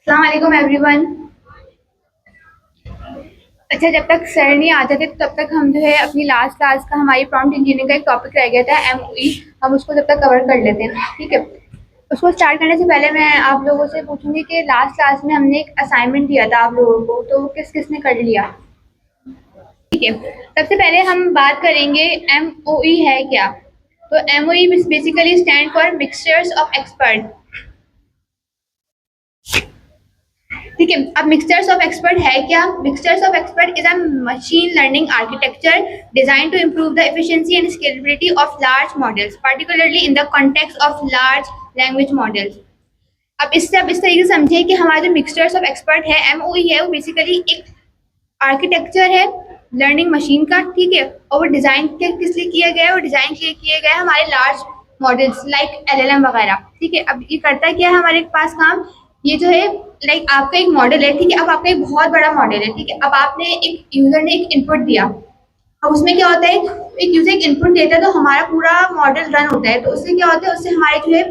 अस्सलाम वालेकुम एवरीवन। अच्छा, जब तक सर नहीं आ जाते तब तक हम जो है अपनी लास्ट क्लास का हमारी प्रॉम्प्ट इंजीनियरिंग का एक टॉपिक रह गया था एमओई, हम उसको जब तक कवर कर लेते हैं। ठीक है, उसको स्टार्ट करने से पहले मैं आप लोगों से पूछूंगी कि लास्ट क्लास में हमने एक असाइनमेंट दिया था आप लोगों को, तो किस किसने कर लिया। ठीक है, सबसे पहले हम बात करेंगे एमओई है क्या। तो MOE basically stand for mixtures of expert. ठीक है, अब मिक्सचर्स ऑफ एक्सपर्ट है क्या। Mixtures of expert is a machine learning architecture design to improve the efficiency and scalability of large models, particularly in the context of large language models. अब इससे अब इस तरीके से समझिए कि हमारा जो मिक्सचर्स ऑफ एक्सपर्ट है एमओई है, वो बेसिकली एक आर्किटेक्चर है लर्निंग मशीन का। ठीक है, और वो डिजाइन किस लिए किया गया है, वो डिजाइन किए गए हैं हमारे लार्ज मॉडल्स लाइक एलएलएम वगैरह। ठीक है, अब ये करता क्या है हमारे पास काम, ये जो है लाइक आपका एक मॉडल है। ठीक है, अब आपका एक बहुत बड़ा मॉडल है। ठीक है, अब आपने एक यूजर ने एक इनपुट दिया, अब उसमें क्या होता है, एक यूजर एक इनपुट देता है तो हमारा पूरा मॉडल रन होता है। तो उससे क्या होता है, उससे हमारे जो है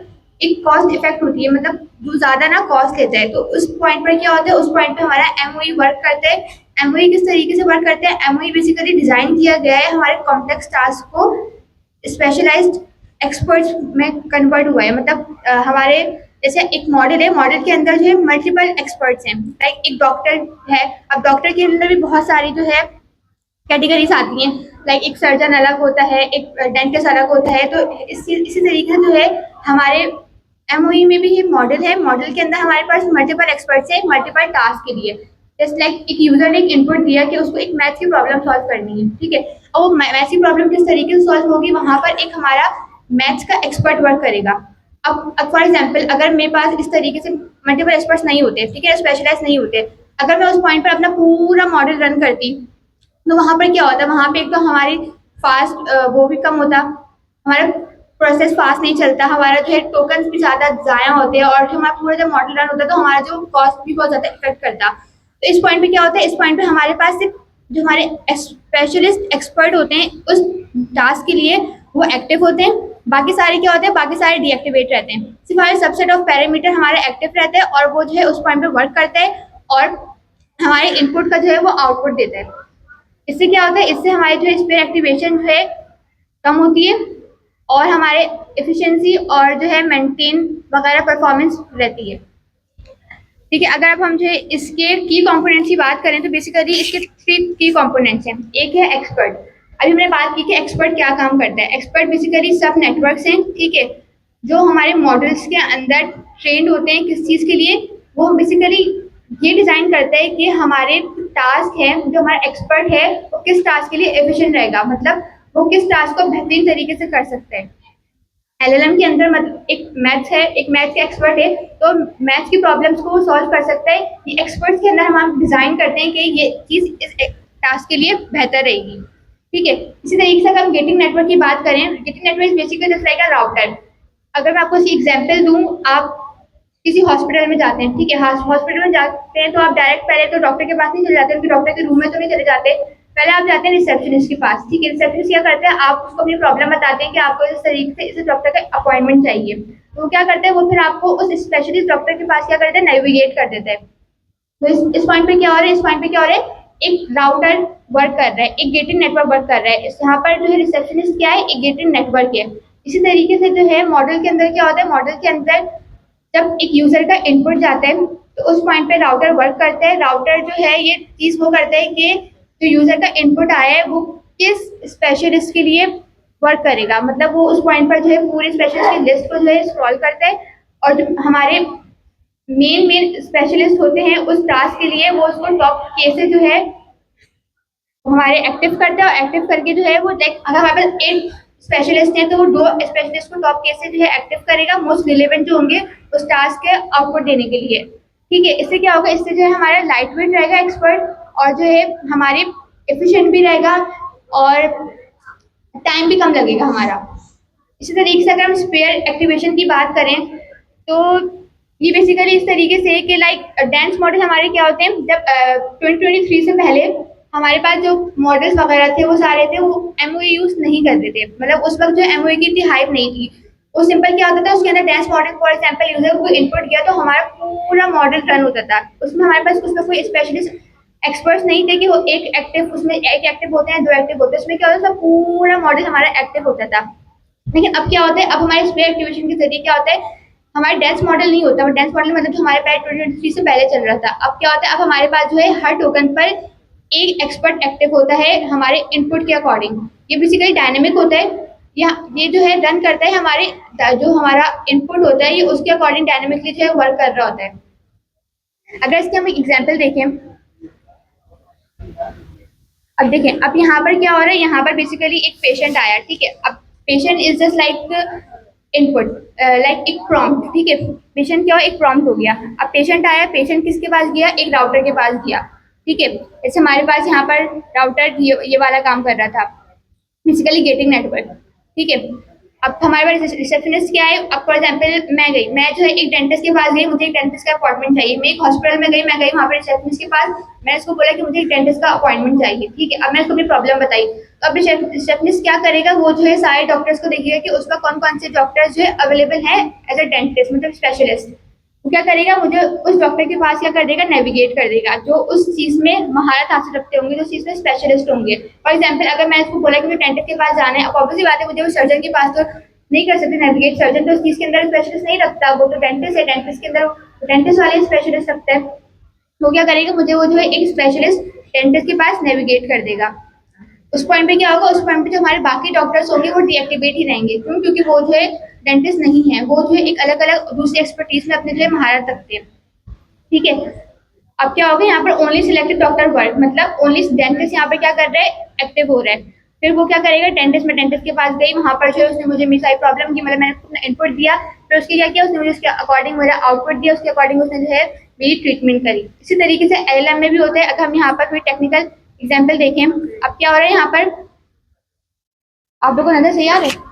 एक कॉस्ट इफेक्ट होती है, मतलब जो ज्यादा ना कॉस्ट लेता है। तो उस पॉइंट पर क्या होता है, उस पॉइंट पे हमारा एमओई वर्क करता है। एमओई किस तरीके से वर्क करते हैं, एमओई बेसिकली डिजाइन किया गया है हमारे कॉम्प्लेक्स टास्क को स्पेशलाइज्ड एक्सपर्ट्स में कन्वर्ट हुआ है। मतलब हमारे जैसे एक मॉडल है, मॉडल के अंदर जो है मल्टीपल एक्सपर्ट्स हैं। लाइक एक डॉक्टर है, अब डॉक्टर के अंदर भी बहुत सारी जो है कैटेगरीज आती हैं। लाइक एक सर्जन अलग होता है, एक डेंटिस्ट अलग होता है। तो इसी तरीके से जो है हमारे एमओई में भी ये मॉडल है, मॉडल के अंदर हमारे पास मल्टीपल एक्सपर्ट्स हैं मल्टीपल टास्क के लिए। जस्ट लाइक एक यूजर ने एक इनपुट दिया कि उसको एक मैथ्स की प्रॉब्लम सॉल्व करनी है। ठीक है, और वो मैथ्स की प्रॉब्लम किस तरीके से सॉल्व होगी, वहां पर एक हमारा मैथ्स का एक्सपर्ट वर्क करेगा। अब फॉर एग्जाम्पल अगर मेरे पास इस तरीके से मल्टीपल एक्सपर्ट्स नहीं होते, ठीक है, स्पेशलाइज नहीं होते, अगर मैं उस पॉइंट पर अपना पूरा मॉडल रन करती, तो वहां पर क्या होता है, वहां पे एक तो हमारी फास्ट वो भी कम होता, हमारा प्रोसेस फास्ट नहीं चलता, हमारा जो है टोकन भी ज्यादा जाया होते हैं, और जो हमारा पूरा जब मॉडल रन होता है तो हमारा जो कॉस्ट भी बहुत ज्यादा इफेक्ट करता। तो इस पॉइंट पे क्या होता है, इस पॉइंट पे हमारे पास सिर्फ जो हमारे स्पेशलिस्ट एक्सपर्ट होते हैं उस टास्क के लिए वो एक्टिव होते हैं। बाकी सारे क्या होते हैं, बाकी सारे डीएक्टिवेट रहते हैं। सिर्फ हमारे सबसेट ऑफ पैरामीटर हमारे एक्टिव रहते हैं और वो जो है उस पॉइंट पे वर्क करते हैं और हमारे इनपुट का जो है वो आउटपुट देते हैं। इससे क्या होता है, इससे हमारी जो स्पेयर एक्टिवेशन जो है कम होती है और हमारे एफिशिएंसी और जो है मेंटेन वगैरह परफॉर्मेंस रहती है। ठीक है, अगर अब हम जो है इसके की कंपोनेंट्स की बात करें तो बेसिकली इसके थ्री की कंपोनेंट्स हैं। एक है एक्सपर्ट, अभी हमने बात की कि एक्सपर्ट क्या काम करता है। एक्सपर्ट बेसिकली सब नेटवर्क्स हैं, ठीक है, जो हमारे मॉडल्स के अंदर ट्रेंड होते हैं किस चीज़ के लिए, वो बेसिकली ये डिज़ाइन करता है कि हमारे टास्क है, जो हमारा एक्सपर्ट है वो किस टास्क के लिए एफिशिएंट रहेगा, मतलब वो किस टास्क को बेहतरीन तरीके से कर सकते हैं। एलएलएम के अंदर मतलब एक मैथ्स है, एक मैथ्स के एक्सपर्ट है, तो मैथ्स की प्रॉब्लम्स को वो सॉल्व कर सकता है। ये एक्सपर्ट्स के अंदर हम डिजाइन करते हैं कि ये चीज इस टास्क के लिए बेहतर रहेगी। ठीक है, इसी तरीके से अगर हम गेटिंग नेटवर्क की बात करें, getting network is basically just like a router. अगर मैं आपको इसी एग्जांपल दूं, आप किसी हॉस्पिटल में जाते हैं, ठीक है, हॉस्पिटल में जाते हैं तो आप डायरेक्ट पहले तो डॉक्टर के पास नहीं चले जाते, उनके डॉक्टर के रूम में तो नहीं चले जाते, पहले आप जाते हैं रिसेप्शनिस्ट के पास। ठीक है, रिसेप्शनिस्ट क्या करते हैं, आप उसको अपनी प्रॉब्लम बताते हैं कि आपको इस तरीके से इस डॉक्टर का अपॉइंटमेंट चाहिए, तो वो क्या करते हैं, वो फिर आपको उस स्पेशलिस्ट डॉक्टर के पास क्या करते हैं, नेविगेट कर देते हैं। तो इस पॉइंट पे क्या हो रहा है, इस पॉइंट पे क्या हो रहा है, एक राउटर वर्क कर रहा है, एक गेटिंग नेटवर्क वर्क कर रहा है। यहाँ पर जो है रिसेप्शनिस्ट क्या है, एक गेटिंग नेटवर्क है। इसी तरीके से जो है मॉडल के अंदर क्या होता है, मॉडल के अंदर जब एक यूजर का इनपुट जाता है तो उस पॉइंट पे राउटर वर्क करता है। राउटर जो है ये चीज वो करता है कि जो यूजर का इनपुट आया है वो किस स्पेशलिस्ट के लिए वर्क करेगा, मतलब वो उस पॉइंट पर जो है पूरे स्पेशलिस्ट की लिस्ट को जो है स्क्रॉल करता है, और जो हमारे मेन मेन स्पेशलिस्ट होते हैं उस टास्क के लिए वो उसको टॉप के से जो है हमारे एक्टिव करते हैं, और एक्टिव करके जो है वो लाइक अगर हमारे पास 8 स्पेशलिस्ट हैं तो वो 2 स्पेशलिस्ट को टॉप केस से जो है एक्टिव करेगा, मोस्ट रिलेवेंट जो होंगे उस टास्क के आउटपुट देने के लिए। ठीक है, इससे क्या होगा, इससे जो है हमारा लाइट वेट रहेगा एक्सपर्ट, और जो है हमारे एफिशिएंट भी रहेगा और टाइम भी कम लगेगा हमारा। इसी तरीके से अगर हम स्पेयर एक्टिवेशन की बात करें तो ये बेसिकली इस तरीके से कि लाइक डेंस मॉडल हमारे क्या होते हैं, जब 2023 से पहले हमारे पास जो मॉडल्स वगैरह थे वो सारे थे वो एमओई यूज नहीं करते थे, मतलब उस वक्त जो एमओई की इतनी हाइप नहीं थी। वो सिंपल क्या होता था, उसके अंदर dense model for example user को इनपुट किया तो हमारा पूरा मॉडल रन होता था। उसमें हमारे पास उसमें कोई स्पेशलिस्ट एक्सपर्ट्स नहीं थे कि वो एक एक्टिव, उसमें एक एक्टिव होते हैं, दो एक्टिव होते हैं, उसमें क्या होता था पूरा मॉडल हमारा एक्टिव होता था। लेकिन अब क्या होता है, अब हमारे स्पेयर एक्टिवेशन के जरिए क्या होता है, हमारा डेंस मॉडल नहीं होता। डेंस मॉडल मतलब जो हमारे पास 2023 से पहले चल रहा था, अब क्या होता है, अब हमारे पास जो है हर टोकन पर एक एक्सपर्ट एक्टिव होता है हमारे इनपुट के अकॉर्डिंग। ये बेसिकली डायनेमिक होता है, या ये जो है रन करता है हमारे जो हमारा इनपुट होता है ये उसके अकॉर्डिंग डायनेमिकली जो है वर्क कर रहा होता है। अगर इसके हम एग्जाम्पल देखें, अब देखें, अब यहाँ पर क्या हो रहा है, यहाँ पर बेसिकली एक पेशेंट आया, ठीक है। अब patient is just like input, like एक प्रॉम्प्ट, ठीक है। पेशेंट क्या हो, एक प्रॉम्प्ट हो गया। अब पेशेंट आया, पेशेंट किसके पास गया, एक राउटर के पास गया, ठीक है। जैसे हमारे पास यहाँ पर राउटर ये वाला काम कर रहा था, बेसिकली गेटिंग नेटवर्क, ठीक है। अब हमारे पास रिसेप्शनिस्ट क्या है, अब फॉर एग्जाम्पल मैं गई, मैं जो है एक डेंटिस्ट के पास गई, मुझे एक डेंटिस्ट का अपॉइंटमेंट चाहिए। मैं एक हॉस्पिटल में गई, मैं गई वहाँ पर रिसेप्शनिस्ट के पास, मैंने उसको बोला कि मुझे एक डेंटिस्ट का अपॉइंटमेंट चाहिए, ठीक है। अब मैं उसको अपनी प्रॉब्लम बताई, तो अब रिसेप्शनिस्ट क्या करेगा, वो जो है सारे डॉक्टर्स को देखेगा कि उसका कौन कौन से डॉक्टर्स जो है अवेलेबल है एज अ डेंटिस्ट, मतलब स्पेशलिस्ट। वो क्या करेगा, मुझे उस डॉक्टर के पास क्या कर देगा, नेविगेट कर देगा, जो उस चीज में महारत हासिल रखते होंगे, जो उस चीज में स्पेशलिस्ट होंगे। फॉर एग्जाम्पल अगर मैं इसको बोला कि मुझे डेंटिस्ट के पास जाना है, अब ऑब्वियसली बात है मुझे वो सर्जन के पास तो नहीं कर सकते नेविगेट, सर्जन तो उस चीज के अंदर स्पेशलिस्ट नहीं रखता, वो तो डेंटिस्ट है, डेंटिस्ट के अंदर डेंटिस्ट वाले स्पेशलिस्ट रखते हैं। तो क्या करेगा, मुझे वो जो है एक स्पेशलिस्ट डेंटिस्ट के पास नेविगेट कर देगा। उस पॉइंट पे क्या होगा, उस पॉइंट पे जो हमारे बाकी डॉक्टर्स होंगे वो डीएक्टिवेट ही रहेंगे, क्यों, क्योंकि वो जो है डेंटिस्ट नहीं है, वो जो है एक अलग अलग दूसरी एक्सपर्टीज में अपने जो है महारत रखते हैं, ठीक है। अब क्या होगा, यहाँ पर ओनली सिलेक्टेड डॉक्टर वर्क, मतलब ओनली डेंटिस्ट यहाँ पर क्या कर रहा है, एक्टिव हो रहा है। फिर वो क्या करेगा, डेंटिस्ट में डेंटिस्ट के पास गई, वहां पर जो है उसने मुझे मेरी सारी प्रॉब्लम की, मतलब मैंने अपना इनपुट दिया, फिर उसके क्या किया, उसने मुझे उसके अकॉर्डिंग मेरा आउटपुट दिया, उसके अकॉर्डिंग उसने जो है मेरी ट्रीटमेंट करी। इसी तरीके से एलएलएम में भी होता है। अगर हम यहाँ पर कोई टेक्निकल एग्जाम्पल देखें, अब क्या हो रहा है यहाँ पर, आप लोगों को नजर सही आ रहा है।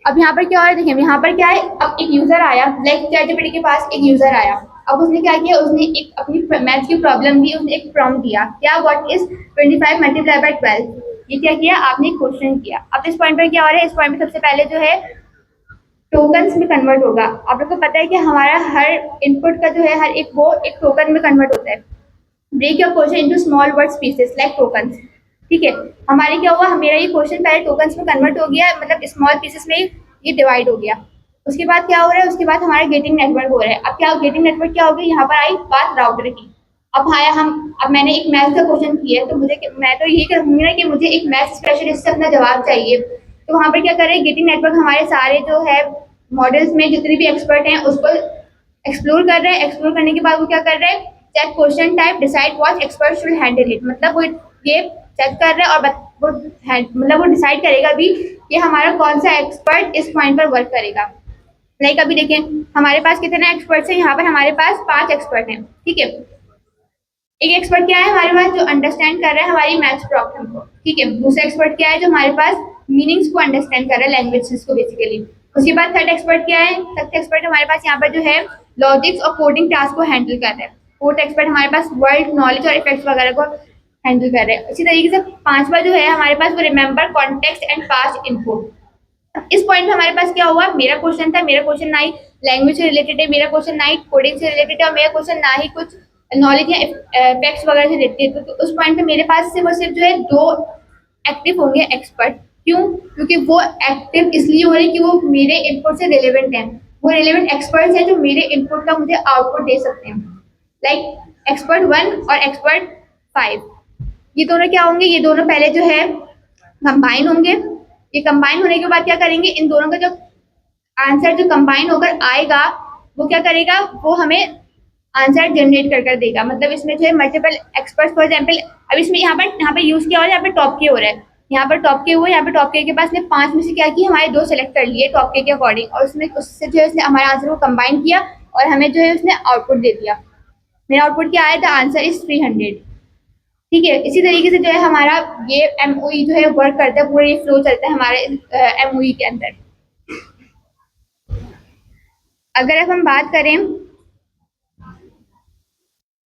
अब यहाँ पर क्या हो रहा है, देखिए यहाँ पर क्या है, अब एक यूजर आया, लाइक चैटजीपीटी के पास एक यूजर आया। अब उसने क्या किया, उसने एक अपनी मैथ की प्रॉब्लम दी, उसने एक प्रॉम्प्ट दिया, क्या, व्हाट इज 25 मल्टीप्लाई बाय 12। ये क्या किया आपने, क्वेश्चन किया। अब इस पॉइंट पर क्या हो रहा है, इस पॉइंट पर सबसे पहले जो है टोकन्स में कन्वर्ट होगा। आप लोग को पता है कि हमारा हर इनपुट का जो है हर एक वो एक टोकन में कन्वर्ट होता है। Break your question into small word pieces like tokens, ठीक है। हमारे क्या हुआ, मेरा ये क्वेश्चन पहले टोकन्स में कन्वर्ट हो गया, मतलब स्मॉल पीसेस में ये डिवाइड हो गया। उसके बाद क्या हो रहा है, उसके बाद हमारा गेटिंग नेटवर्क हो रहा है। अब क्या गेटिंग नेटवर्क क्या हो गया, यहाँ पर आई बात राउटर की। अब आया हम, अब मैंने एक मैथ का क्वेश्चन किया है, तो मुझे, मैं तो यही करूंगी ना कि मुझे एक मैथ स्पेशलिस्ट से अपना जवाब चाहिए। तो वहाँ पर क्या करें, गेटिंग नेटवर्क हमारे सारे जो है मॉडल्स में जितने भी एक्सपर्ट हैं उसको एक्सप्लोर कर रहे हैं। एक्सप्लोर करने के बाद वो क्या कर रहे हैं, check question type, decide what expert should handle it, मतलब वो ये चेक कर रहे हैं और वो मतलब वो डिसाइड करेगा भी कि हमारा कौन सा एक्सपर्ट इस पॉइंट पर वर्क करेगा। लाइक अभी देखें हमारे पास कितने एक्सपर्ट्स हैं, यहाँ पर हमारे पास 5 एक्सपर्ट हैं, ठीक है। एक एक्सपर्ट क्या है हमारे पास, जो अंडरस्टैंड कर रहा है हमारी मैथ्स प्रॉब्लम को, ठीक है। दूसरा एक्सपर्ट क्या है, जो हमारे पास मीनिंग्स को अंडरस्टैंड कर रहा है, लैंग्वेजेस को बेसिकली। उसके बाद थर्ड एक्सपर्ट क्या है, थर्ड एक्सपर्ट हमारे पास यहाँ पर जो है लॉजिक्स और कोडिंग टास्क को हैंडल कर रहा है। फोर्थ एक्सपर्ट हमारे पास वर्ड नॉलेज और इफेक्ट्स वगैरह को हैंडल कर रहे हैं। इसी तरीके से पांचवा जो है हमारे पास वो remember context and past input. इस पॉइंट में हमारे पास क्या हुआ, मेरा क्वेश्चन था, मेरा क्वेश्चन ना ही लैंग्वेज से रिलेटेड है, मेरा क्वेश्चन ना ही कोडिंग से रिलेटेड है, और मेरा क्वेश्चन ना ही कुछ नॉलेज या फैक्ट्स वगैरह से रिलेटेड है। तो उस पॉइंट पे मेरे पास सिर्फ और सिर्फ जो है 2 एक्टिव होंगे एक्सपर्ट। क्यों, क्योंकि वो एक्टिव इसलिए हो रहे हैं कि वो मेरे इनपुट से रिलेवेंट हैं, वो रिलेवेंट एक्सपर्ट्स हैं जो मेरे इनपुट का मुझे आउटपुट दे सकते हैं। लाइक एक्सपर्ट 1 और एक्सपर्ट 5, ये दोनों क्या होंगे, ये दोनों पहले जो है कंबाइन होंगे। ये कंबाइन होने के बाद क्या करेंगे, इन दोनों का जो आंसर जो कंबाइन होकर आएगा वो क्या करेगा, वो हमें आंसर जनरेट कर देगा। मतलब इसमें जो है मल्टीपल एक्सपर्ट, फॉर एग्जाम्पल अब इसमें यहाँ पर यूज किया हो रहा है, यहाँ पे टॉप के हो रहा है, यहाँ पर टॉप के हुए, यहाँ पे टॉप के पास ने 5 में से क्या किया, हमारे 2 सेलेक्ट कर लिए टॉप के अकॉर्डिंग, और उसमें उससे जो है उसने हमारे आंसर को कंबाइन किया और हमें जो है उसने आउटपुट दे दिया। मेरा आउटपुट क्या आया था, आंसर इज 300, ठीक है। इसी तरीके से जो है हमारा ये एमओई जो है वर्क करता है, पूरा ये फ्लो चलता है हमारे एमओई के अंदर। अगर अब हम बात करें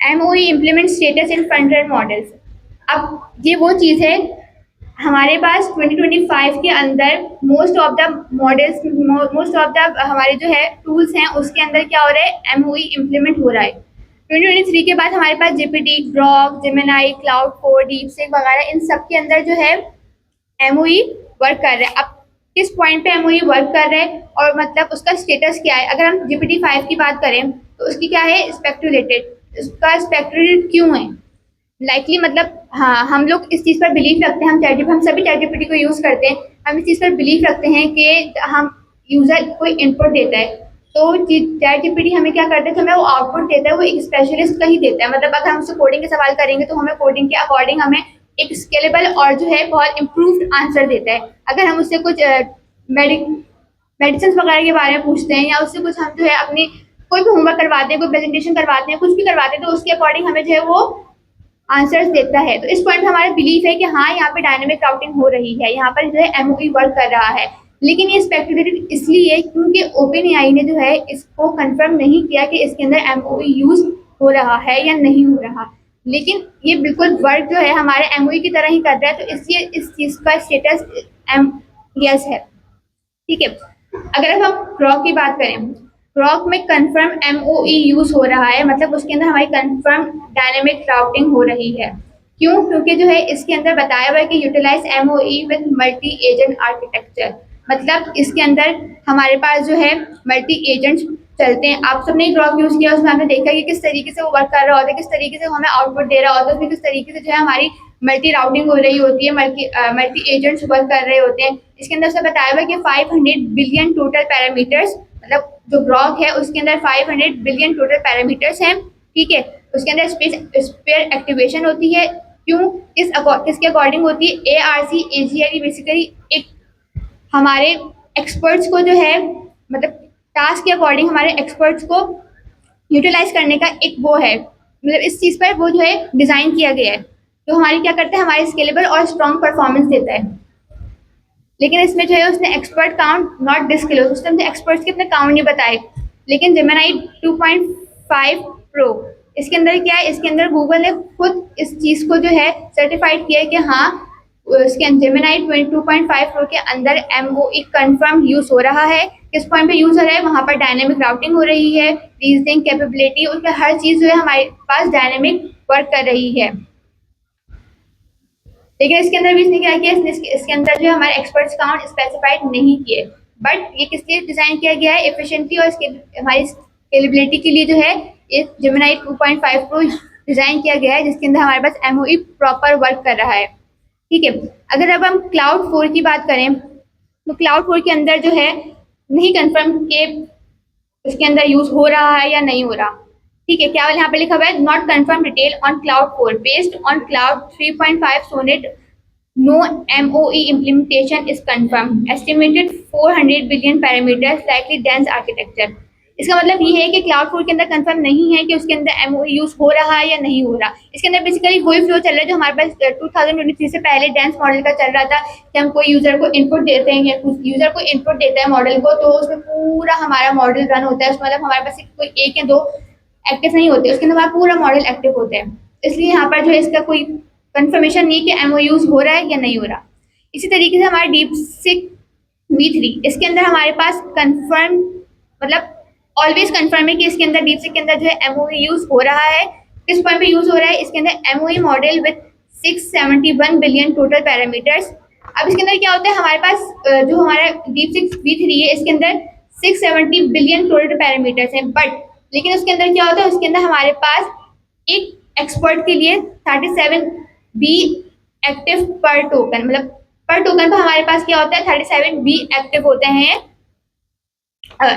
MoE implement status in front end models, अब ये वो चीज़ है, हमारे पास 2025 के अंदर most of the models, most of the हमारे जो है टूल्स हैं उसके अंदर क्या हो रहा है, एमओई इम्प्लीमेंट हो रहा है। 2023 के बाद हमारे पास GPT, Grok, Gemini, Claude core, DeepSeek वगैरह इन सब के अंदर जो है एमओई वर्क कर रहा है। अब किस पॉइंट पे एमओई वर्क कर रहा है और मतलब उसका स्टेटस क्या है। अगर हम जीपीटी 5 की बात करें तो उसकी क्या है, स्पेक्यूलेटेड, उसका स्पेक्यूलेटेड क्यों है, लाइकली मतलब हाँ हम लोग इस चीज़ पर बिलीव रखते हैं, हम सभी चैट जीपीटी को यूज़ करते हैं, हम इस चीज़ पर बिलीव रखते हैं कि हम यूज़र कोई इनपुट देता है तो चैट जीपीटी हमें क्या करता है, तो हमें वो आउटपुट देता है, वो एक स्पेशलिस्ट का ही देता है। मतलब अगर हम उससे कोडिंग के सवाल करेंगे तो हमें कोडिंग के अकॉर्डिंग हमें एक स्केलेबल और जो है बहुत इम्प्रूव्ड आंसर देता है। अगर हम उससे कुछ मेडिसिन वगैरह के बारे में पूछते हैं या उससे कुछ हम जो है अपनी कोई भी होमवर्क करवाते हैं, कोई प्रेजेंटेशन करवाते हैं, कुछ भी करवाते हैं, तो उसके अकॉर्डिंग हमें जो है वो आंसर्स देता है। तो इस पॉइंट हमारा बिलीफ है कि हाँ यहाँ पे डायनेमिक राउटिंग हो रही है, यहाँ पर जो है एमओई वर्क कर रहा है। लेकिन ये स्पेक्यूलेटेड इसलिए क्योंकि ओपन एआई ने जो है इसको कंफर्म नहीं किया कि इसके अंदर एमओई यूज हो रहा है या नहीं हो रहा। लेकिन ये बिल्कुल वर्क जो है हमारे एमओई की तरह ही कर रहा है, तो इसलिए इस चीज का स्टेटस एम यस है। ठीक है, अगर अब हम ग्रॉक की बात करें, ग्रॉक में कंफर्म एमओई यूज हो रहा है, मतलब उसके अंदर हमारी कंफर्म डायनेमिक राउटिंग हो रही है। क्यों? क्योंकि जो है इसके अंदर बताया हुआ है कि utilize MOE with multi agent architecture, मतलब इसके अंदर हमारे पास जो है मल्टी एजेंट्स चलते हैं। आप सबने ग्रॉक यूज किया, उसमें आपने देखा कि किस तरीके से वो वर्क कर रहा होता है, किस तरीके से वो हमें आउटपुट दे रहा होता है, उसमें किस तरीके से जो है हमारी मल्टी राउटिंग हो रही होती है, मल्टी एजेंट्स वर्क कर रहे होते हैं। इसके अंदर से बताया हुआ है कि 500 बिलियन टोटल पैरामीटर्स, मतलब जो ग्रॉक है उसके अंदर 500 बिलियन टोटल पैरामीटर्स हैं। ठीक है, उसके अंदर स्पेयर एक्टिवेशन होती है। क्यों? किसके अकॉर्डिंग होती है? ARC AGI बेसिकली एक हमारे एक्सपर्ट्स को जो है मतलब टास्क के अकॉर्डिंग हमारे एक्सपर्ट्स को यूटिलाइज करने का एक वो है, मतलब इस चीज़ पर वो जो है डिज़ाइन किया गया है, जो हमारी क्या करता है, हमारी स्केलेबल और स्ट्रॉन्ग परफॉर्मेंस देता है। लेकिन इसमें जो है उसने एक्सपर्ट काउंट नॉट डिस्क्लोज, उसने अपने एक्सपर्ट्स के अपने काउंट नहीं बताए। लेकिन जेमिनाई 2.5 प्रो इसके अंदर क्या है, इसके अंदर गूगल ने खुद इस चीज़ को जो है सर्टिफाइड किया है कि हाँ उसके जेमिनाई 2.5 प्रो के अंदर एमओई कंफर्म यूज हो रहा है। किस पॉइंट पे यूज हो रहा है? वहां पर डायनेमिक राउटिंग हो रही है, रीजनिंग कैपेबिलिटी, उसमें हर चीज़ जो है हमारे पास डायनेमिक वर्क कर रही है। लेकिन इसके अंदर भी इसने क्या किया, इसके अंदर जो हमारे एक्सपर्ट्स काउंट स्पेसिफाइड नहीं किए। बट ये किस लिए डिजाइन किया गया है? एफिशिएंटली और हमारी स्केलेबिलिटी के लिए जो है ये जेमिनाई 2.5 प्रो डिजाइन किया गया है, जिसके अंदर हमारे पास एमओई प्रॉपर वर्क कर रहा है। ठीक है, अगर अब हम क्लाउड 4 की बात करें तो क्लाउड 4 के अंदर जो है नहीं कंफर्म कि उसके अंदर यूज हो रहा है या नहीं हो रहा। ठीक है, क्या यहाँ पे लिखा हुआ है, not confirm detail on Claude 4 based on Claude 3.5 sonnet, no MOE implementation is confirmed, estimated 400 billion parameters, likely dense architecture। इसका मतलब ये है कि क्लाउड 4 के अंदर कंफर्म नहीं है कि उसके अंदर एमओई यूज हो रहा है या नहीं हो रहा। इसके अंदर बेसिकली वही फ्लो चल रहा है जो हमारे पास 2023 से पहले डेंस मॉडल का चल रहा था, कि हम कोई यूजर को इनपुट देते हैं या कुछ यूजर को इनपुट देता है मॉडल को, तो उसमें पूरा हमारा मॉडल रन होता है। उसमें मतलब हमारे पास कोई एक या दो एक्टिव नहीं होते, उसके अंदर हमारा पूरा मॉडल एक्टिव होता है। इसलिए यहाँ पर जो है इसका कोई कंफर्मेशन नहीं कि एमओ यूज हो रहा है या नहीं हो रहा। इसी तरीके से हमारा डीपसीक V3 इसके अंदर हमारे पास कंफर्म मतलब ऑलवेज कंफर्म है कि इसके अंदर डीपसीक के अंदर जो है एमओई यूज हो रहा है। किस पॉइंट पे यूज हो रहा है? इसके अंदर MoE model with 671 billion total parameters. अब इसके अंदर क्या होता है, हमारे पास जो हमारा डीपसीक V3 है इसके अंदर 670 बिलियन टोटल पैरामीटर्स हैं, बट लेकिन उसके अंदर क्या होता है, उसके अंदर हमारे पास एक एक्सपर्ट के लिए 37 बी एक्टिव पर टोकन, मतलब पर टोकन पर हमारे पास क्या होता है, 37 बी एक्टिव होते हैं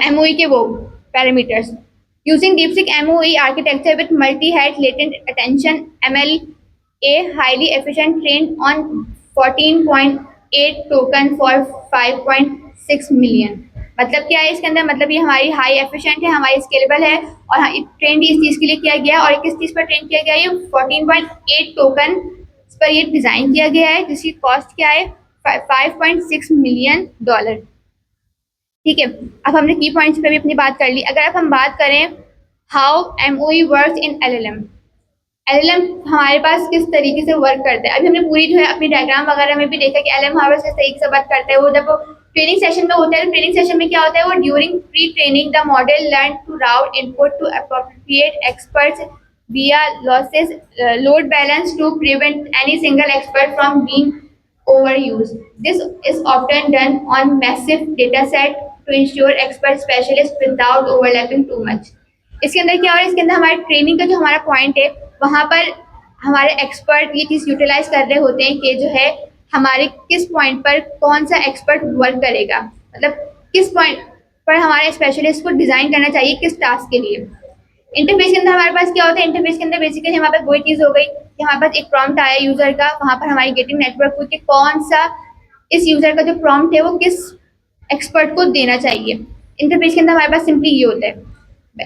एमओई के वो parameters. Using DeepSeek MoE architecture with multi head latent attention ML a highly efficient trained on 14.8 token for 5.6 million. मतलब क्या है इसके अंदर, मतलब ये हमारी हाई एफिशिएंट है, हमारी स्केलेबल है और ट्रेंड इस चीज़ के लिए किया गया और किस चीज़ पर ट्रेन किया गया, ये 14.8 टोकन पर ये डिज़ाइन किया गया है, जिसकी कॉस्ट क्या है, $5.6 मिलियन। ठीक है, अब हमने की पॉइंट्स पे भी अपनी बात कर ली। अगर अब हम बात करें how MoE works in LLM, LLM हमारे पास किस तरीके से वर्क करता है, अभी हमने पूरी जो है अपनी डायग्राम वगैरह में भी देखा कि एलएलएम हमारे पास किस तरीके से वर्क करता है। वो जब ट्रेनिंग सेशन में होता है, तो ट्रेनिंग सेशन में क्या होता है, वो during pre training the model learn to route input to appropriate experts via losses load balance to prevent any single expert from being overused. This is often done on massive data set to ensure expert specialists without overlapping too much. इसके अंदर क्या हो रहा है, इसके अंदर हमारे training का जो हमारा पॉइंट है, वहां पर हमारे एक्सपर्ट ये चीज यूटिलाइज कर रहे होते हैं कि जो है हमारे किस पॉइंट पर कौन सा एक्सपर्ट वर्क करेगा, मतलब किस पॉइंट पर हमारे स्पेशलिस्ट को डिजाइन करना चाहिए किस टास्क के लिए। इंटरफेस के अंदर हमारे पास क्या होता है, इंटरफेस के अंदर बेसिकली हमारे पास वही चीज हो गई कि हमारे पास एक प्रॉम्प्ट आया यूजर का, वहां पर हमारी गेटिंग नेटवर्क हुई कि कौन सा इस यूजर का जो प्रॉम्प्ट है वो किस एक्सपर्ट को देना चाहिए। इंटरफेस के अंदर हमारे पास सिंपली ये होता है।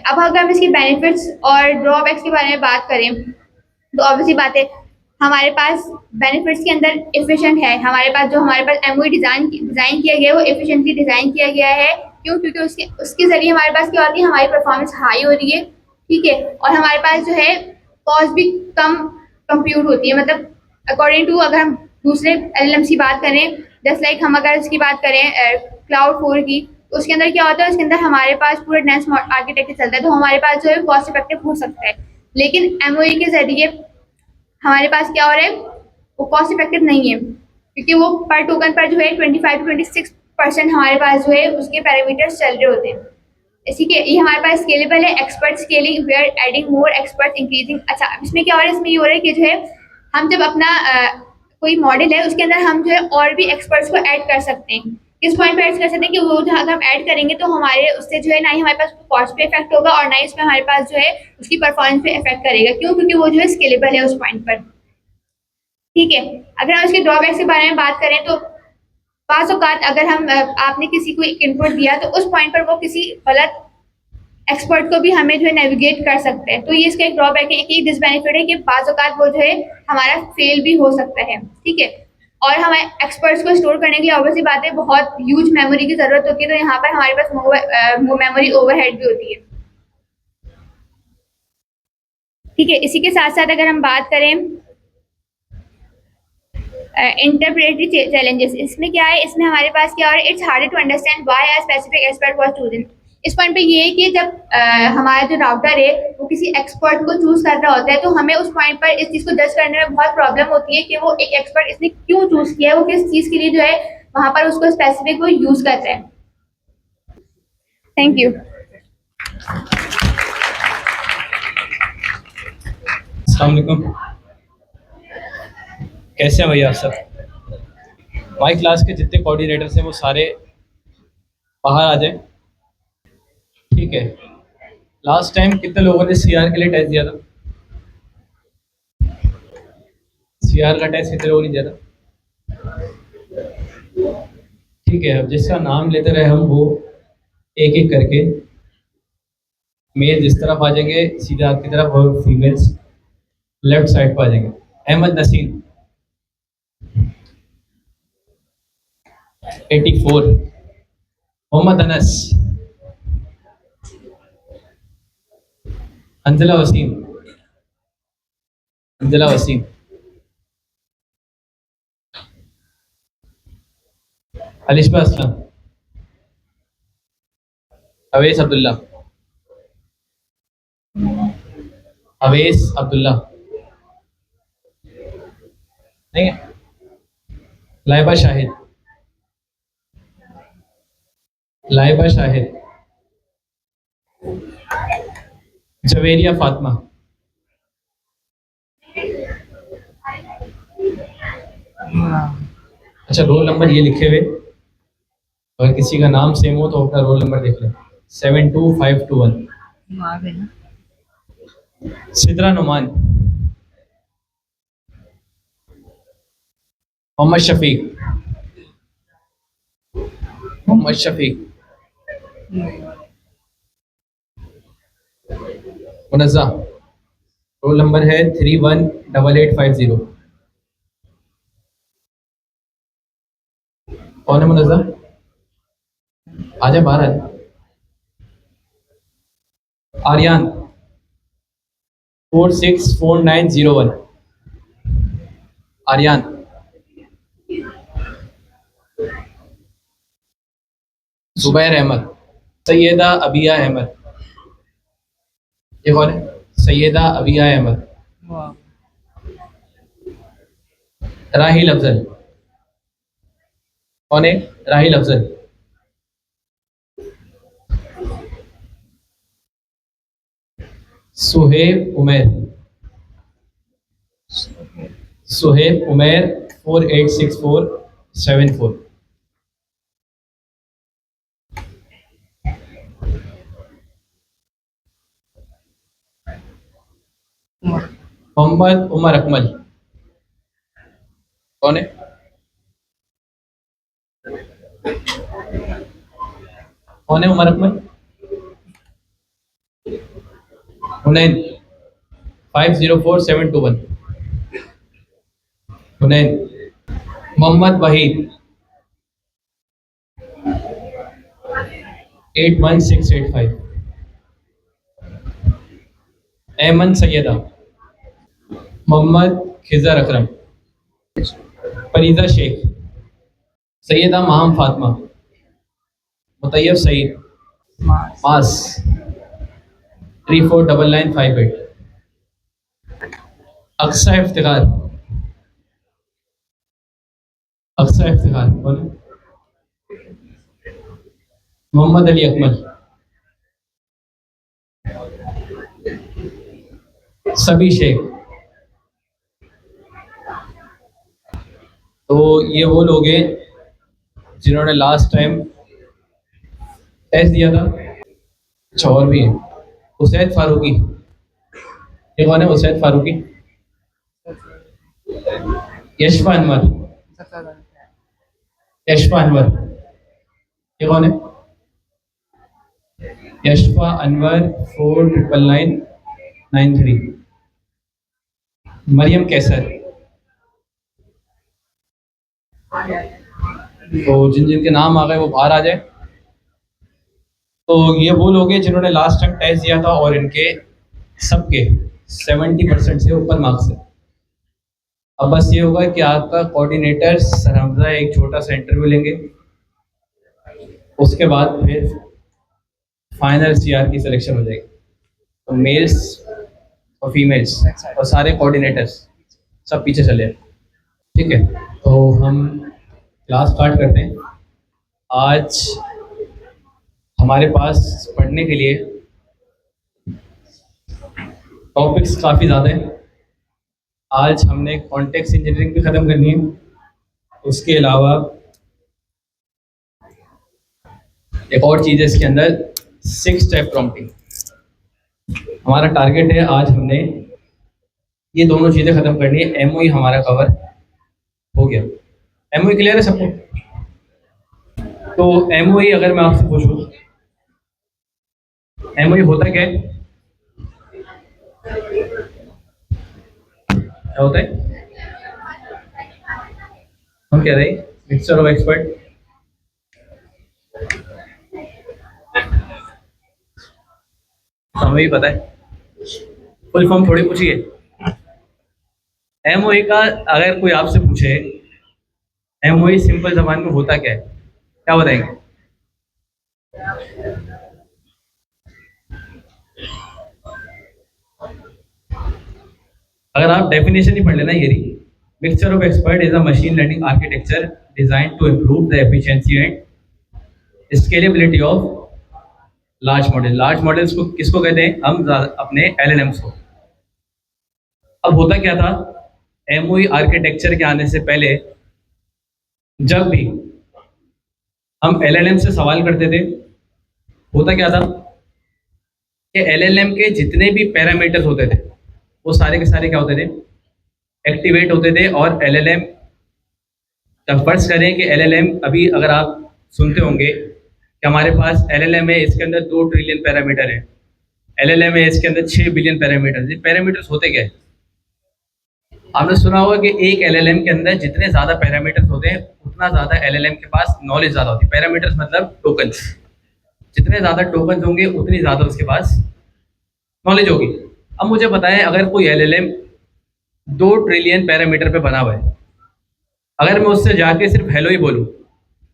अब अगर हम इसके बेनिफिट्स और ड्रॉबैक्स के बारे में बात करें, तो ऑब्वियसली बात है हमारे पास बेनिफिट्स के अंदर एफिशिएंट है, हमारे पास जो हमारे पास एमओई डिजाइन किया गया है वो एफिशिएंटली डिजाइन किया गया है। क्यों? क्योंकि उसके उसके जरिए हमारे पास क्या होती है, हमारी परफॉर्मेंस हाई हो रही है, ठीक है, और हमारे पास जो है कॉस्ट भी कम कंप्यूट होती है। मतलब अकॉर्डिंग टू अगर हम दूसरे एलएलएम की बात करें, जस्ट लाइक हम अगर इसकी बात करें क्लाउड फोर की, तो उसके अंदर क्या होता है, उसके अंदर हमारे पास पूरा एडवांस आर्किटेक्चर चलता है, तो हमारे पास जो है कॉस्ट इफेक्टिव हो सकता है। लेकिन एमओई के जरिए हमारे पास क्या हो रहा है, वो कॉस्ट इफेक्टिव नहीं है, क्योंकि वो पर टोकन पर जो है 25 to 26% हमारे पास जो है उसके पैरामीटर्स चल रहे होते हैं। इसी के ये हमारे पास स्केलेबल है, expert scaling we are adding more expert increasing. अच्छा, अब इसमें क्या हो रहा है, इसमें ये हो रहा है कि जो है हम जब अपना कोई मॉडल है उसके अंदर हम जो है और भी एक्सपर्ट्स को ऐड कर सकते हैं। किस पॉइंट पे ऐड कर सकते हैं कि वो जहाँ अगर हम ऐड करेंगे तो हमारे उससे जो है ना ही हमारे पास कॉस्ट पे इफेक्ट होगा और ना ही इसमें हमारे पास जो है उसकी परफॉर्मेंस पे इफेक्ट करेगा। क्यों? क्योंकि वो जो है स्केलेबल है उस पॉइंट पर, ठीक है। अगर हम इसके ड्रॉबैक्स के बारे में बात करें, तो पास औकात अगर हम आपने किसी को एक इनपुट दिया तो उस पॉइंट पर वो किसी गलत एक्सपर्ट को भी हमें जो है नेविगेट कर सकते हैं, तो ये इसका एक ड्रॉबैक है। एक डिसबेनिफिट है कि पास औकात वो जो है हमारा फेल भी हो सकता है, ठीक है। और हमारे एक्सपर्ट्स को स्टोर करने के लिए ऑब्वियसली बात है बहुत ह्यूज मेमोरी की जरूरत होती है, तो यहाँ पर हमारे पास मेमोरी ओवरहेड भी होती है, ठीक है। इसी के साथ साथ अगर हम बात करें इंटरप्रेटरी चैलेंजेस, इसमें क्या है, इसमें हमारे पास क्या हो रहा है, it's hard to understand why a specific expert was chosen. इस पॉइंट पे ये है कि जब हमारा जो राउटर है वो किसी एक्सपर्ट को चूज कर रहा होता है, तो हमें उस पॉइंट पर इस चीज को जज करने में बहुत प्रॉब्लम होती है कि वो एक एक्सपर्ट इसने क्यों चूज किया है, वो किस चीज के लिए जो है वहां पर उसको स्पेसिफिक वो यूज कर रहा है। Thank you. अस्सलाम वालेकुम, कैसे हैं भैया आप सब? हमारी क्लास के जितने कोऑर्डिनेटर्स हैं वो सारे बाहर आ जाएं, ठीक है। लास्ट टाइम कितने लोगों ने सीआर के लिए टेस्ट दिया था? सीआर का टेस्ट कितने लोगों ने दिया था? ठीक है, अब जिसका नाम लेते रहे हम वो एक एक करके मेल जिस तरफ आ जाएंगे सीधे आपकी तरफ, और फीमेल्स लेफ्ट साइड पर आ जाएंगे। अहमद नसीम 84, मोहम्मद अनस, अंजला वसीम, अंजला वसीम, अलिशबा असलम, अवेस अब्दुल्ला, अवेस अब्दुल्ला नहीं है, लाइबा शाहिद, लाइबा शाहिद, जवेरिया फातिमा, अच्छा रोल नंबर ये लिखे हुए, अगर किसी का नाम सेम हो तो अपना रोल नंबर देख लें। 72521 सिद्रा नुमान, मोहम्मद शफीक, मोहम्मद शफीक, मुनज़्ज़ा, रोल नंबर है 318850। कौन है मुनज़्ज़ा? आजा बाहर आजा। आर्यन, 464901 आर्यन, जुबैर अहमद, सैयदा अबिया अहमद, ये कौन है? सैयदा अबिया अहमद, राहिल अफजल, कौन है? राहिल अफजल, सुहेब उमैर, सुहेब उमैर 486474, मोहम्मद उमर अकमल, कौन है? कौन है उमर अकमल? हुनैन 504721, हुनैन। मोहम्मद वहीद 81685, अहमद सैयदा, मोहम्मद खिजर अकरम, फरीदा शेख, सैयदा महाम फातिमा, मुतैयब सईद, मास 349958, अक्सा इफ्तिखार, अक्सा इफ्तिखार कौन है? मोहम्मद अली अकमल, सभी शेख। तो ये वो लोग हैं जिन्होंने लास्ट टाइम टेस्ट दिया था। अच्छा और भी है, उसैद फारूकी, ये कौन है? उसैद फारूकी, यशफा अनवर, यशफा अनवर, ये कौन है? यशफा अनवर 499993, मरियम कैसर। तो जिन जिन के नाम आ गए वो बाहर आ जाए। तो ये वो लोग हैं जिन्होंने लास्ट टाइम टेस्ट दिया था और इनके सबके 70% से ऊपर मार्क्स है। अब बस ये होगा कि आपका कोऑर्डिनेटर सर हमजा एक छोटा सा इंटरव्यू लेंगे, उसके बाद फिर फाइनल सीआर की सिलेक्शन हो जाएगी। तो मेल्स और फीमेल्स और सारे कोऑर्डिनेटर्स सब पीछे चले, ठीक है? तो हम क्लास स्टार्ट करते हैं। आज हमारे पास पढ़ने के लिए टॉपिक्स काफ़ी ज़्यादा हैं। आज हमने कॉन्टेक्स्ट इंजीनियरिंग भी ख़त्म करनी है, उसके अलावा एक और चीज़ है इसके अंदर, 6 स्टेप प्रॉम्प्टिंग। हमारा टारगेट है आज हमने ये दोनों चीज़ें ख़त्म करनी है। एमओई हमारा कवर हो गया। एमओई क्लियर है सबको? तो एमओई अगर मैं आपसे पूछूं एमओई होता क्या है? क्या होता है? हम कह रहे हैं मिक्सचर ऑफ एक्सपर्ट। हमें भी पता है, फुल फॉर्म थोड़ी पूछिए। एमओई का अगर कोई आपसे पूछे एमओई सिंपल जबान में होता क्या है, क्या बताएंगे? अगर आप डेफिनेशन ही पढ़ लेना ये रही, mixture of expert is a machine learning architecture design to improve the efficiency and scalability of large model. Large models को किसको कहते हैं? हम अपने एलएलएम्स को। अब होता क्या था, एमओई आर्किटेक्चर के आने से पहले जब भी हम एलएलएम से सवाल करते थे, होता क्या था कि एलएलएम के जितने भी पैरामीटर्स होते थे वो सारे के सारे क्या होते थे? एक्टिवेट होते थे। और एलएलएम, जब फर्ज करें कि एलएलएम, अभी अगर आप सुनते होंगे कि हमारे पास एलएलएम है, इसके अंदर 2 ट्रिलियन पैरामीटर है, एलएलएम है इसके अंदर 6 बिलियन पैरामीटर। ये पैरामीटर्स होते क्या है? आपने सुना होगा कि एक एलएलएम के अंदर जितने ज़्यादा पैरामीटर्स होते हैं उतना ज़्यादा एलएलएम के पास नॉलेज ज़्यादा होती है। पैरामीटर्स मतलब टोकन्स, जितने ज़्यादा टोकन्स होंगे उतनी ज़्यादा उसके पास नॉलेज होगी। अब मुझे बताएं, अगर कोई एलएलएम 2 ट्रिलियन पैरामीटर पे बना हुआ है, अगर मैं उससे जाके सिर्फ हेलो ही बोलूं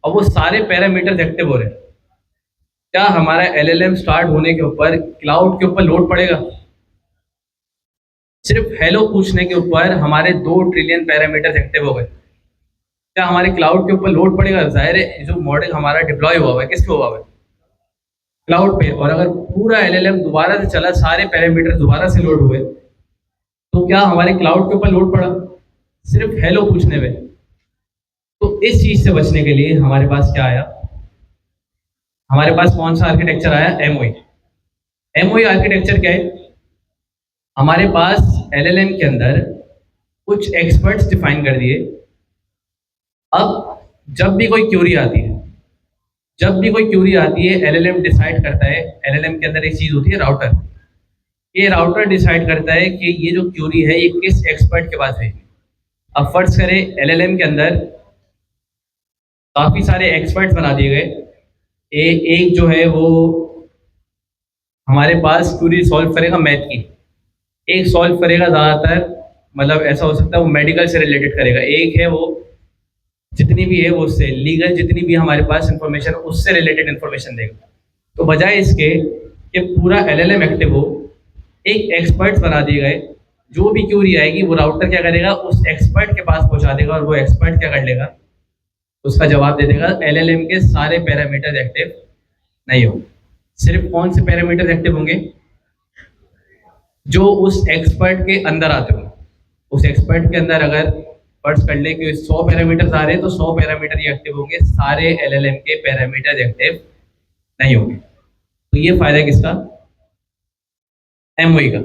और वो सारे पैरामीटर्स एक्टिव हो रहे हैं, क्या हमारा एलएलएम स्टार्ट होने के ऊपर क्लाउड के ऊपर लोड पड़ेगा? सिर्फ हेलो पूछने के ऊपर हमारे 2 ट्रिलियन पैरामीटर्स एक्टिव हो गए, क्या हमारे क्लाउड के ऊपर लोड पड़ेगा? जाहिर है जो मॉडल हमारा डिप्लॉय हुआ है किस पे हुआ है? क्लाउड पे। और अगर पूरा एलएलएम दोबारा से चला, सारे पैरामीटर दोबारा से लोड हुए, तो क्या हमारे क्लाउड के ऊपर लोड पड़ा सिर्फ हेलो पूछने में? तो इस चीज से बचने के लिए हमारे पास क्या आया? हमारे पास कौन सा आर्किटेक्चर आया? एमओई। एमओई आर्किटेक्चर क्या है? हमारे पास एलएलएम के अंदर कुछ एक्सपर्ट्स डिफाइन कर दिए। अब जब भी कोई क्यूरी आती है, एलएलएम डिसाइड करता है, एलएलएम के अंदर एक चीज होती है राउटर। ये राउटर डिसाइड करता है कि ये जो क्यूरी है ये किस एक्सपर्ट के पास है। अब फर्ज करें एलएलएम के अंदर काफी सारे एक्सपर्ट्स बना दिए गए। एक जो है वो हमारे पास क्यूरी सॉल्व करेगा मैथ की, एक सॉल्व करेगा ज्यादातर, मतलब ऐसा हो सकता है वो मेडिकल से रिलेटेड करेगा, एक है वो जितनी भी है वो उससे लीगल, जितनी भी हमारे पास इंफॉर्मेशन उससे रिलेटेड इंफॉर्मेशन देगा। तो बजाय इसके कि पूरा एलएलएम एक्टिव हो, एक एक्सपर्ट बना दिए गए। जो भी क्यूरी आएगी वो राउटर क्या करेगा, उस एक्सपर्ट के पास पहुंचा देगा, और वो एक्सपर्ट क्या कर लेगा, उसका जवाब दे देगा। एलएलएम के सारे पैरामीटर एक्टिव नहीं होंगे, सिर्फ कौन से पैरामीटर एक्टिव होंगे? जो उस एक्सपर्ट के अंदर आते होंगे। उस एक्सपर्ट के अंदर अगर फर्ज कर ले कि 100 पैरामीटर्स आ रहे हैं तो 100 पैरामीटर ही एक्टिव होंगे, सारे एलएलएम के पैरामीटर एक्टिव नहीं होंगे। तो ये फायदा है किसका? एमओई का।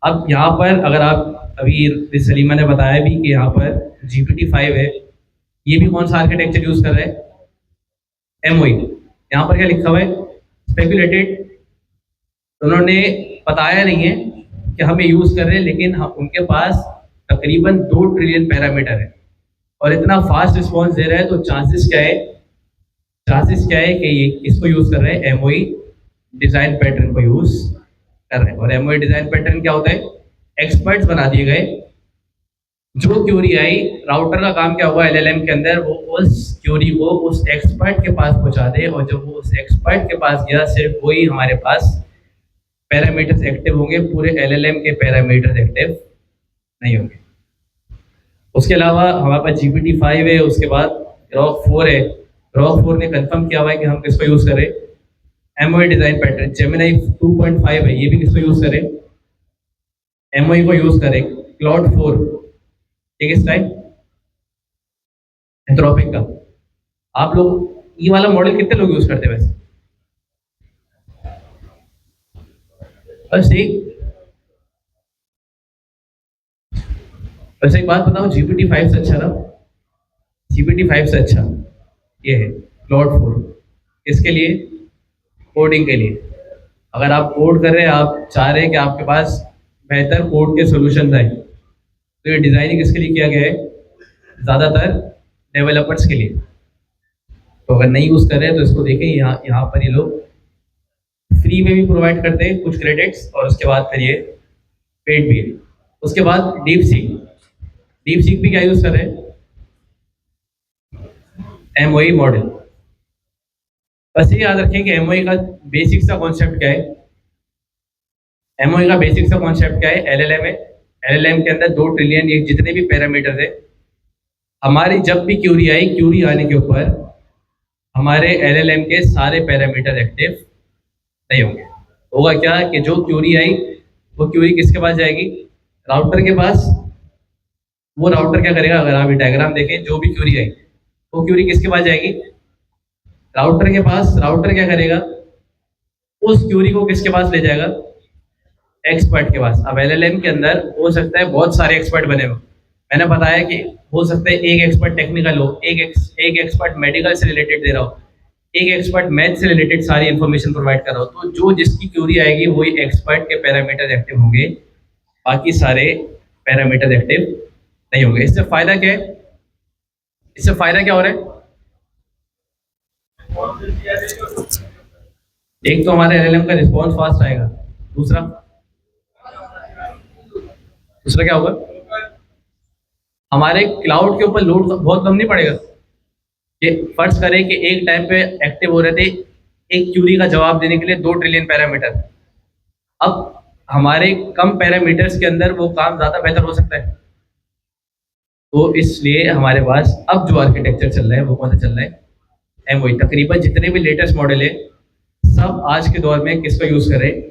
अब यहाँ पर अगर आप अभी सलीमा ने बताया भी कि यहाँ पर GPT-5 है, ये भी कौन सा आर्किटेक्चर यूज कर रहे हैं? एमओई। यहाँ पर क्या लिखा हुआ है? स्पेकुलेटेड। उन्होंने बताया नहीं है कि हम ये यूज कर रहे हैं, लेकिन उनके पास तकरीबन 2 ट्रिलियन पैरामीटर है और इतना फास्ट रिस्पॉन्स दे रहा है, तो चांसेस क्या है कि ये इसको यूज कर रहे हैं, एमओई डिजाइन पैटर्न को यूज कर रहे हैं। और एमओई डिजाइन पैटर्न क्या होता है? एक्सपर्ट्स बना दिए गए। जो क्यूरी आई, राउटर का काम क्या हुआ एलएलएम के अंदर, वो उस क्यूरी को उस एक्सपर्ट के पास पहुंचा दे, और जब वो उस एक्सपर्ट के पास गया, सिर्फ वही हमारे पास पैरामीटर्स एक्टिव होंगे, पूरे एलएलएम के पैरामीटर्स एक्टिव नहीं होंगे। उसके अलावा हमारे पास GPT-5 है, उसके बाद ग्रॉक 4 है। ग्रॉक 4 ने कंफर्म किया हुआ है कि हम किसको यूज करें? MoE design pattern. जेमिनी 2.5 है, ये भी किसको यूज करें? एमओई को यूज करें। क्लाउड 4 ये किसका है? एंथ्रोपिक का। आप लोग ये वाला मॉडल कितने लोग यूज करते हैं वैसे? बस एक वैसे एक बात बताओ, GPT-5 से अच्छा ना? GPT-5 से अच्छा ये है क्लाउड 4। इसके लिए कोडिंग के लिए, अगर आप कोड कर रहे हैं, आप चाह रहे हैं कि आपके पास बेहतर कोड के सॉल्यूशन आए, तो ये डिजाइनिंग किसके लिए किया गया है? ज़्यादातर डेवलपर्स के लिए। तो अगर नहीं यूज़ कर रहे हैं तो इसको देखें, यहाँ पर ये लोग फ्री में भी प्रोवाइड करते हैं कुछ क्रेडिट्स, और उसके बाद फिर ये पेड भी है। उसके बाद डीप सीक भी क्या यूज़ कर रहे हैं? MoE model. बस ये याद रखें कि एमओई का बेसिक सा कॉन्सेप्ट क्या है? एमओई का बेसिक सा कॉन्सेप्ट क्या है? एलएलएम है। एलएलएम के अंदर 2 ट्रिलियन ये जितने भी पैरामीटर्स है, हमारी जब भी क्यूरी आई, क्यूरी आने के ऊपर हमारे एलएलएम के सारे पैरामीटर एक्टिव नहीं होंगे। होगा क्या कि जो क्यूरी आई, वो क्यूरी किसके पास जाएगी? राउटर के पास। वो राउटर क्या करेगा? अगर आप ये डायग्राम देखें, जो भी क्यूरी आई वो क्यूरी किसके पास जाएगी? राउटर के पास। राउटर क्या करेगा? उस क्यूरी को किसके पास ले जाएगा? एक्सपर्ट के पास। अब एलएलएम के अंदर हो सकता है बहुत सारे एक्सपर्ट बने हो। मैंने बताया कि हो सकता है एक एक्सपर्ट टेक्निकल हो, एक एक्सपर्ट मेडिकल से रिलेटेड दे रहा हो, एक एक्सपर्ट मैथ से रिलेटेड सारी इंफॉर्मेशन प्रोवाइड कर रहा हो। तो जो जिसकी क्यूरी आएगी वही एक्सपर्ट के पैरामीटर एक्टिव होंगे, बाकी सारे पैरामीटर एक्टिव नहीं होंगे। इससे फायदा क्या है? इससे फायदा क्या हो रहा है? एक तो हमारे एलएलएम का रिस्पॉन्स फास्ट आएगा, दूसरा दूसरा क्या होगा, हमारे क्लाउड के ऊपर लोड बहुत कम नहीं पड़ेगा। कि फर्ज करें कि एक टाइम पे एक्टिव हो रहे थे एक क्यूरी का जवाब देने के लिए 2 ट्रिलियन पैरामीटर, अब हमारे कम पैरामीटर्स के अंदर वो काम ज़्यादा बेहतर हो सकता है। तो इसलिए हमारे पास अब जो आर्किटेक्चर चल रहा है वो कौन सा चल रहा है, एमओई। तकरीबन जितने भी लेटेस्ट मॉडल है सब आज के दौर में किसका यूज़ कर रहे हैं,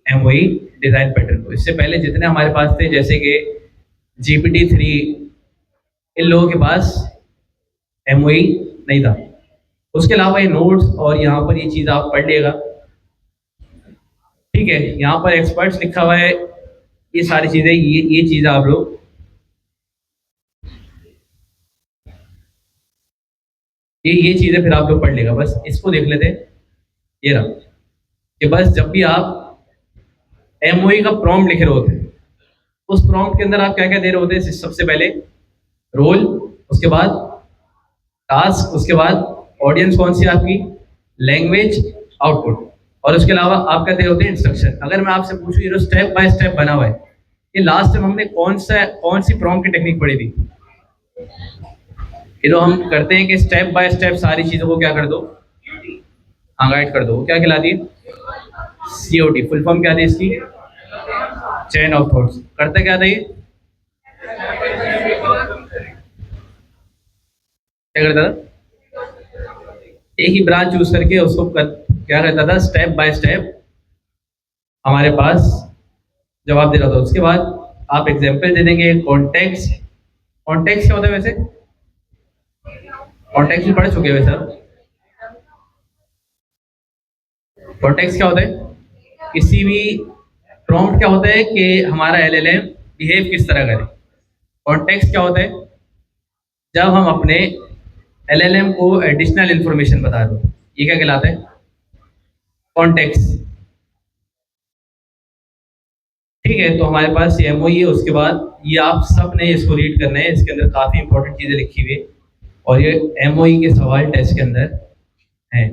एमओई डिज़ाइन पैटर्न को। इससे पहले जितने हमारे पास थे जैसे कि GPT-3, इन लोगों के पास एमओई नहीं था। उसके अलावा ये नोट्स और यहाँ पर ये चीज़ आप पढ़ लिएगा, ठीक है। यहाँ पर एक्सपर्ट्स लिखा हुआ है, ये सारी चीज़ें, ये चीज़ आप लोग ये चीज़ें फिर आप लोग पढ़ लेगा। बस इसको देख लेते हैं, ये रहा कि बस जब भी आप एमओई का प्रॉम्प्ट लिख रहे होते हैं, उस प्रॉम्प्ट के अंदर आप क्या क्या दे रहे होते हैं, सबसे पहले रोल, उसके बाद टास्क, उसके बाद ऑडियंस कौन सी आपकी, लैंग्वेज, आउटपुट, और उसके अलावा आप क्या दे रहे होते हैं, इंस्ट्रक्शन। अगर मैं आपसे पूछूं ये जो स्टेप बाय स्टेप बना हुआ है, ये लास्ट टाइम हमने कौन सी प्रॉम्प्ट की टेक्निक पढ़ी थी। ये तो हम करते हैं कि स्टेप बाय स्टेप सारी चीज़ों को क्या कर दो, हाँ गाइड कर दो। क्या कहलाती है, COT। फुल फॉर्म क्या थी इसकी, चेन ऑफ थॉट्स। करते क्या था ये, क्या करता था, एक ही ब्रांच चूज करके उसको क्या करता था, स्टेप बाय स्टेप हमारे पास जवाब दे रहा था। उसके बाद आप एग्जाम्पल दे देंगे, कॉन्टेक्स्ट। कॉन्टेक्स्ट क्या होता है वैसे, कॉन्टेक्स्ट भी पढ़ चुके हैं वैसे आप। कॉन्टेक्स्ट क्या होता है, किसी भी प्रॉम्प्ट क्या होता है कि हमारा LLM बिहेव किस तरह करे। कॉन्टेक्स्ट क्या होता है, जब हम अपने LLM को एडिशनल इंफॉर्मेशन बता दो, ये क्या कहलाता है, कॉन्टेक्स्ट, ठीक है। तो हमारे पास एमओई है। उसके बाद ये आप सब ने इसको रीड करना है, इसके अंदर काफ़ी इंपॉर्टेंट चीज़ें लिखी हुई है और ये एमओई के सवाल टेस्ट के अंदर हैं।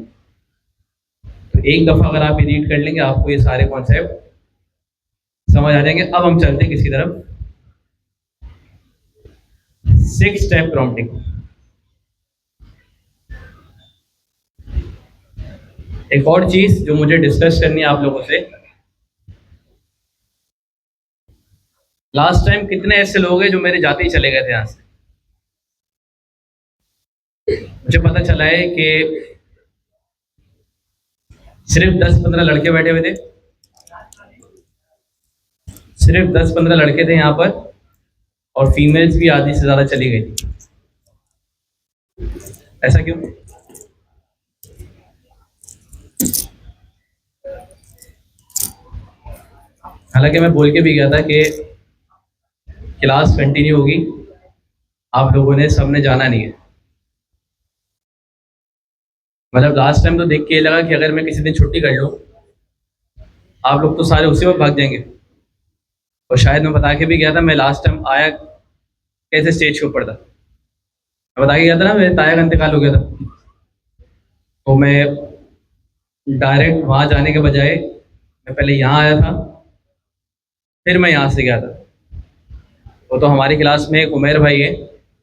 तो एक दफ़ा अगर आप ये रीड कर लेंगे आपको ये सारे कॉन्सेप्ट समझ आ जाएंगे। अब हम चलते हैं किसकी तरफ, 6 स्टेप प्रॉम्प्टिंग। एक और चीज़ जो मुझे डिस्कस करनी है आप लोगों से, लास्ट टाइम कितने ऐसे लोग हैं जो मेरे जाते ही चले गए थे यहाँ से। मुझे पता चला है कि सिर्फ 10-15 लड़के बैठे हुए थे, सिर्फ 10-15 लड़के थे यहाँ पर, और फीमेल्स भी आधी से ज़्यादा चली गई थी। ऐसा क्यों, हालांकि मैं बोल के भी गया था कि क्लास कंटिन्यू होगी, आप लोगों ने सबने जाना नहीं है। मतलब लास्ट टाइम तो देख के ये लगा कि अगर मैं किसी दिन छुट्टी कर लूँ आप लोग तो सारे उसी वक्त भाग जाएंगे। और शायद मैं बता के भी गया था, मैं लास्ट टाइम आया कैसे स्टेज के ऊपर था, मैं बता के गया था ना, मेरे ताया का इंतकाल हो गया था। तो मैं डायरेक्ट वहाँ जाने के बजाय मैं पहले यहाँ आया था, फिर मैं यहाँ से गया था। वो तो हमारी क्लास में एक उमेर भाई है,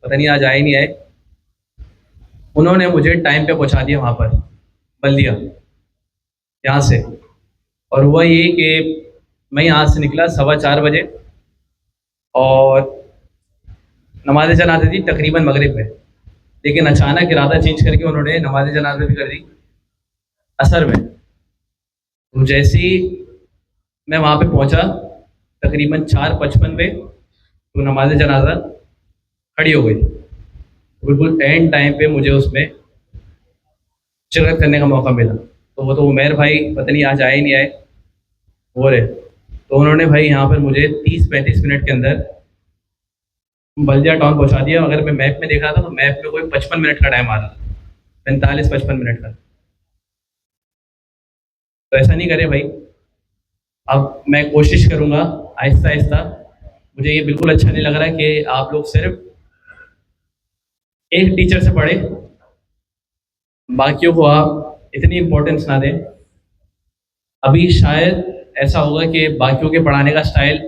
पता नहीं आज आए नहीं आए, उन्होंने मुझे टाइम पे पहुँचा दिया वहाँ पर बल्दिया यहाँ से। और हुआ ये कि मैं यहाँ से निकला 4:15 बजे और नमाज जनाज़ा थी तकरीबन मगरिब में, लेकिन अचानक इरादा चेंज करके उन्होंने नमाज जनाज़ा भी कर दी असर में। तो जैसे ही मैं वहाँ पे पहुँचा तकरीबन 4:55 पे, तो नमाज जनाज़ा खड़ी हो गई। बिल्कुल एंड टाइम पे मुझे उसमें शिरकत करने का मौका मिला। तो वो तो उमेर भाई पता नहीं आज आए नहीं आए हो रहे, तो उन्होंने भाई यहाँ पर मुझे 30-35 मिनट के अंदर बल्दिया टाउन पहुँचा दिया। अगर मैं मैप में देख रहा था तो मैप में कोई 55 मिनट का टाइम आ रहा था, 45-55 मिनट का। तो ऐसा नहीं करे भाई, अब मैं कोशिश करूँगा आहिस्ता आहिस्ता। मुझे ये बिल्कुल अच्छा नहीं लग रहा है कि आप लोग सिर्फ एक टीचर से पढ़े, बाकियों को आप इतनी इम्पोर्टेंस ना दें। अभी शायद ऐसा होगा कि बाकियों के पढ़ाने का स्टाइल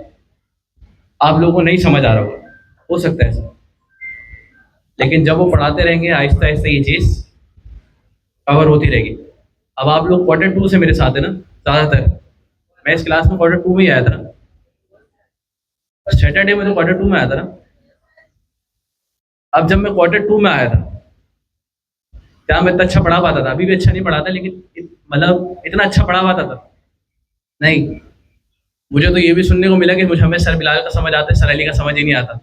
आप लोगों को नहीं समझ आ रहा हो सकता है ऐसा, लेकिन जब वो पढ़ाते रहेंगे आहिस्ता आहिस्ता ये चीज़ कवर होती रहेगी। अब आप लोग क्वार्टर टू से मेरे साथ है ना ज़्यादातर, मैं इस क्लास में क्वार्टर टू में ही आया था ना, सैटरडे में तो क्वार्टर टू में आया था ना। अब जब मैं क्वार्टर टू में आया था, क्या मैं इतना अच्छा पढ़ा पाता था? अभी भी अच्छा नहीं पढ़ाता, लेकिन मतलब इतना अच्छा पढ़ा पाता था नहीं। मुझे तो ये भी सुनने को मिला कि मुझे हमें सर बिलाल का समझ आता है, सर अली का समझ ही नहीं आता।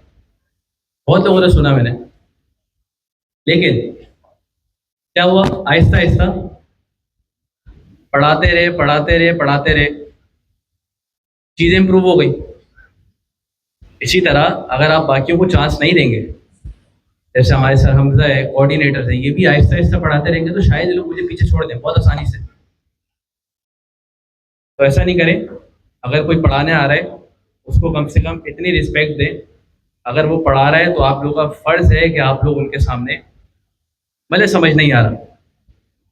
बहुत लोगों ने सुना मैंने, लेकिन क्या हुआ, आहिस्ता आहिस्ता पढ़ाते रहे पढ़ाते रहे पढ़ाते रहे, चीज़ें इंप्रूव हो गई। इसी तरह अगर आप बाकियों को चांस नहीं देंगे, जैसे हमारे सर हमजा है, कोऑर्डिनेटर है, ये भी आहिस्ता आहिस्ता पढ़ाते रहेंगे, तो शायद ये लोग मुझे पीछे छोड़ दें बहुत आसानी से। तो ऐसा नहीं करें। अगर कोई पढ़ाने आ रहा है, उसको कम से कम इतनी रिस्पेक्ट दें। अगर वो पढ़ा रहा है तो आप लोगों का फ़र्ज़ है कि आप लोग उनके सामने, भले समझ नहीं आ रहा,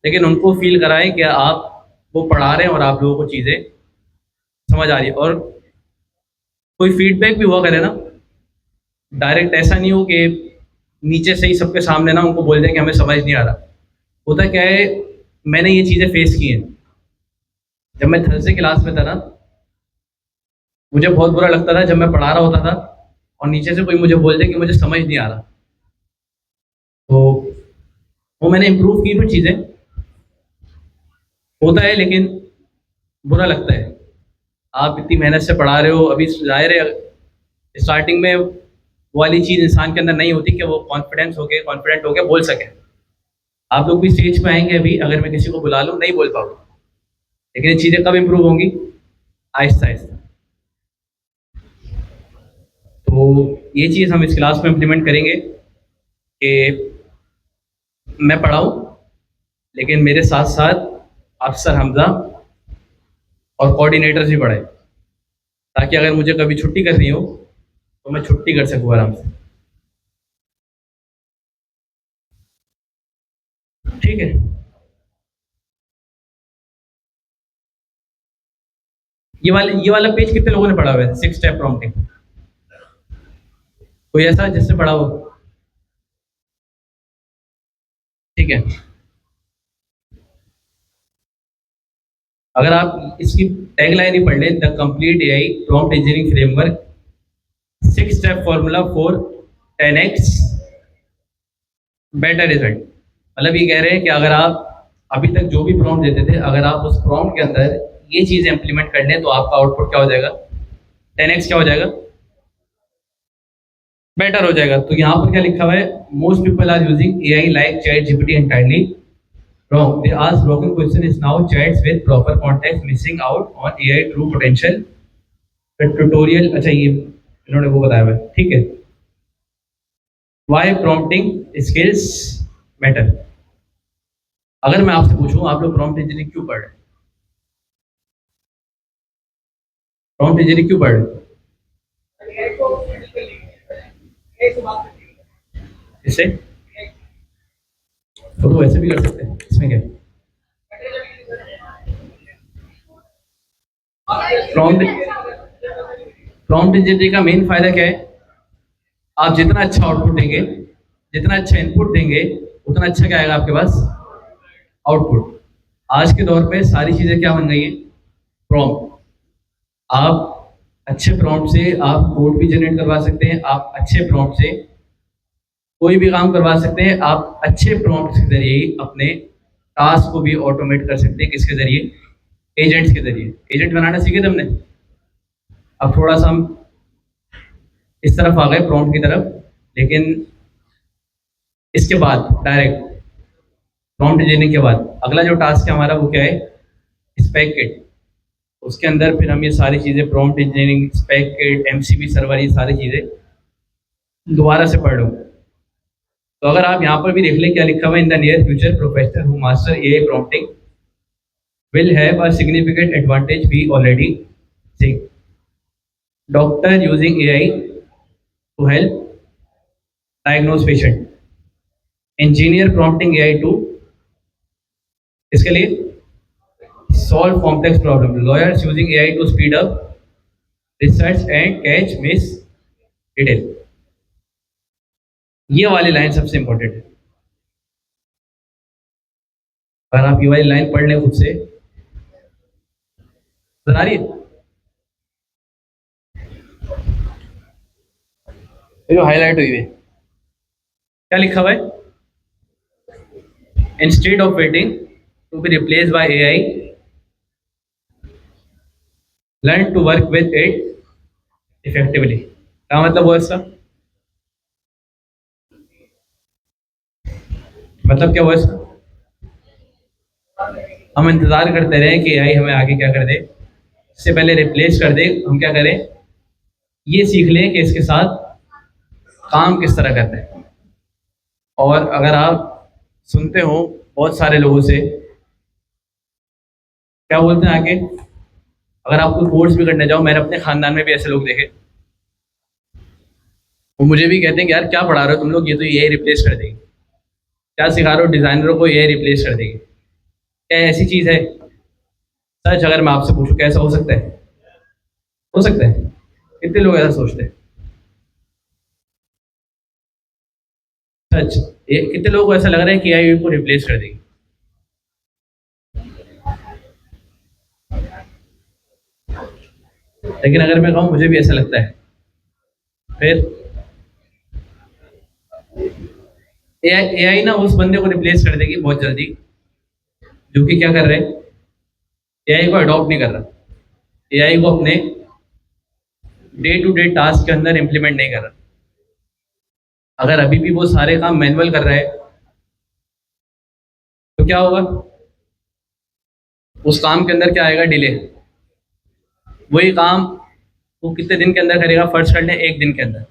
लेकिन उनको फील कराएं कि आप वो पढ़ा रहे हैं और आप लोगों को चीज़ें समझ आ रही है। और कोई फीडबैक भी हुआ करे ना, डायरेक्ट ऐसा नहीं हो कि नीचे से ही सबके सामने ना उनको बोल दें कि हमें समझ नहीं आ रहा। होता क्या है, मैंने ये चीज़ें फेस की हैं। जब मैं थर्सडे क्लास में था ना, मुझे बहुत बुरा लगता था जब मैं पढ़ा रहा होता था और नीचे से कोई मुझे बोल दे कि मुझे समझ नहीं आ रहा। तो वो मैंने इम्प्रूव की फिर चीज़ें, होता है लेकिन बुरा लगता है। आप इतनी मेहनत से पढ़ा रहे हो, अभी ज़ाहिर है स्टार्टिंग में वो वाली चीज़ इंसान के अंदर नहीं होती कि वो कॉन्फिडेंट होके बोल सके। आप लोग भी स्टेज पे आएंगे, अभी अगर मैं किसी को बुला लूँ नहीं बोल पाऊँ, लेकिन ये चीज़ें कब इम्प्रूव होंगी? आहिस्ता आहिस्ता। तो ये चीज़ हम इस क्लास में इम्प्लीमेंट करेंगे कि मैं पढ़ाऊँ, लेकिन मेरे साथ साथ अफसर हमजा और कोऑर्डिनेटर्स भी पढ़ाएं, ताकि अगर मुझे कभी छुट्टी करनी हो तो मैं छुट्टी कर सकूँ आराम से। ठीक है। ये वाला पेज कितने लोगों ने पढ़ा हुआ है? 6 स्टेप प्रॉम्प्टिंग। कोई ऐसा जिससे पढ़ा हो? ठीक है। अगर आप इसकी टैगलाइन ही पढ़ लें, the complete AI prompt engineering framework 6 step formula for 10x better result. मतलब ये कह रहे हैं कि अगर आप अभी तक जो भी प्रॉम्प्ट देते थे, अगर आप उस प्रॉम्प्ट के अंदर ये चीज़ें इंप्लीमेंट कर लें तो आपका आउटपुट क्या हो जाएगा? 10x क्या हो जाएगा? बेटर हो जाएगा। तो यहाँ पर क्या लिखा हुआ है? Most people are using AI like ChatGPT entirely wrong. They ask broken question is now chats with proper context missing out on AI true potential. The tutorial, अच्छा ये इन्होंने वो बताया हुआ है, ठीक है। Why prompting skills matter? अगर मैं आपसे पूछूं, आप लोग प्रॉम्प्ट इंजीनियरिंग क्यों पढ़ रहे हैं? प्रॉम्प्ट इंजीनियरिंग क्यों पढ़ रहे हैं? इससे तो वैसे भी कर सकते हैं, इसमें क्या है? प्रॉम्प्ट प्रॉम्प्ट इंजीनियरिंग का मेन फायदा क्या है? आप जितना अच्छा आउटपुट देंगे, जितना अच्छा इनपुट देंगे, उतना अच्छा क्या आएगा आपके पास? आउटपुट। आज के दौर पे सारी चीज़ें क्या बन गई हैं? प्रॉम्प्ट। आप अच्छे प्रॉम्प्ट से आप कोड भी जनरेट करवा सकते हैं, आप अच्छे प्रॉम्प्ट से कोई भी काम करवा सकते हैं, आप अच्छे प्रॉम्प्ट के जरिए अपने टास्क को भी ऑटोमेट कर सकते हैं। किसके जरिए? एजेंट्स के जरिए। एजेंट बनाना सीखे थे हमने। अब थोड़ा सा हम इस तरफ आ गए प्रॉम्प्ट की तरफ, लेकिन इसके बाद डायरेक्ट प्रॉम्प्ट इंजीनियरिंग के बाद अगला जो टास्क है हमारा वो क्या है? Spec kit. उसके अंदर फिर हम ये सारी चीज़ें prompt engineering, spec kit, MCB server, ये सारी चीज़ें दोबारा से पढ़ लो। तो अगर आप यहाँ पर भी देख लें क्या लिखा हुआ है, in the near future professional who master AI prompting will have a significant advantage we already see. Doctor using AI to help diagnose patient. Engineer prompting AI to इसके लिए solve complex problem. Lawyers using AI to speed up research and catch detail. ये वाली line सबसे important है। अगर आप ये वाली लाइन पढ़ लें खुद से, बता रही है ये जो हाईलाइट हुई है, क्या लिखा हुआ है? Instead of waiting to be replace by AI, learn to work with it effectively. क्या मतलब हुआ इसका? मतलब क्या हुआ इसका? हम इंतजार करते रहे कि एआई हमें आगे क्या कर दे, इससे पहले रिप्लेस कर दे, हम क्या करें, ये सीख लें कि इसके साथ काम किस तरह करते हैं। और अगर आप सुनते हो बहुत सारे लोगों से, क्या बोलते हैं आगे, अगर आप कोई कोर्स भी करने जाओ, मैंने अपने खानदान में भी ऐसे लोग देखे, वो मुझे भी कहते हैं कि यार क्या पढ़ा रहे हो तुम लोग, ये तो ये रिप्लेस कर देगी। क्या सिखा रहे हो डिजाइनरों को, ये रिप्लेस कर देगी? क्या ऐसी चीज़ है? सच अगर मैं आपसे पूछूं, कैसा हो सकता है? हो सकता है? कितने लोग ऐसा सोचते हैं? सच, ये कितने लोगों को ऐसा लग रहा है कि एआई को रिप्लेस कर देगी? लेकिन अगर मैं कहूँ मुझे भी ऐसा लगता है, फिर एआई ना उस बंदे को रिप्लेस कर देगी बहुत जल्दी जो कि क्या कर रहे हैं, एआई को अडॉप्ट नहीं कर रहा, एआई को अपने डे टू डे टास्क के अंदर इंप्लीमेंट नहीं कर रहा। अगर अभी भी वो सारे काम मैनुअल कर रहा है तो क्या होगा? उस काम के अंदर क्या आएगा? डिले। वही काम वो कितने दिन के अंदर करेगा? फर्स्ट कर ले 1 दिन के अंदर।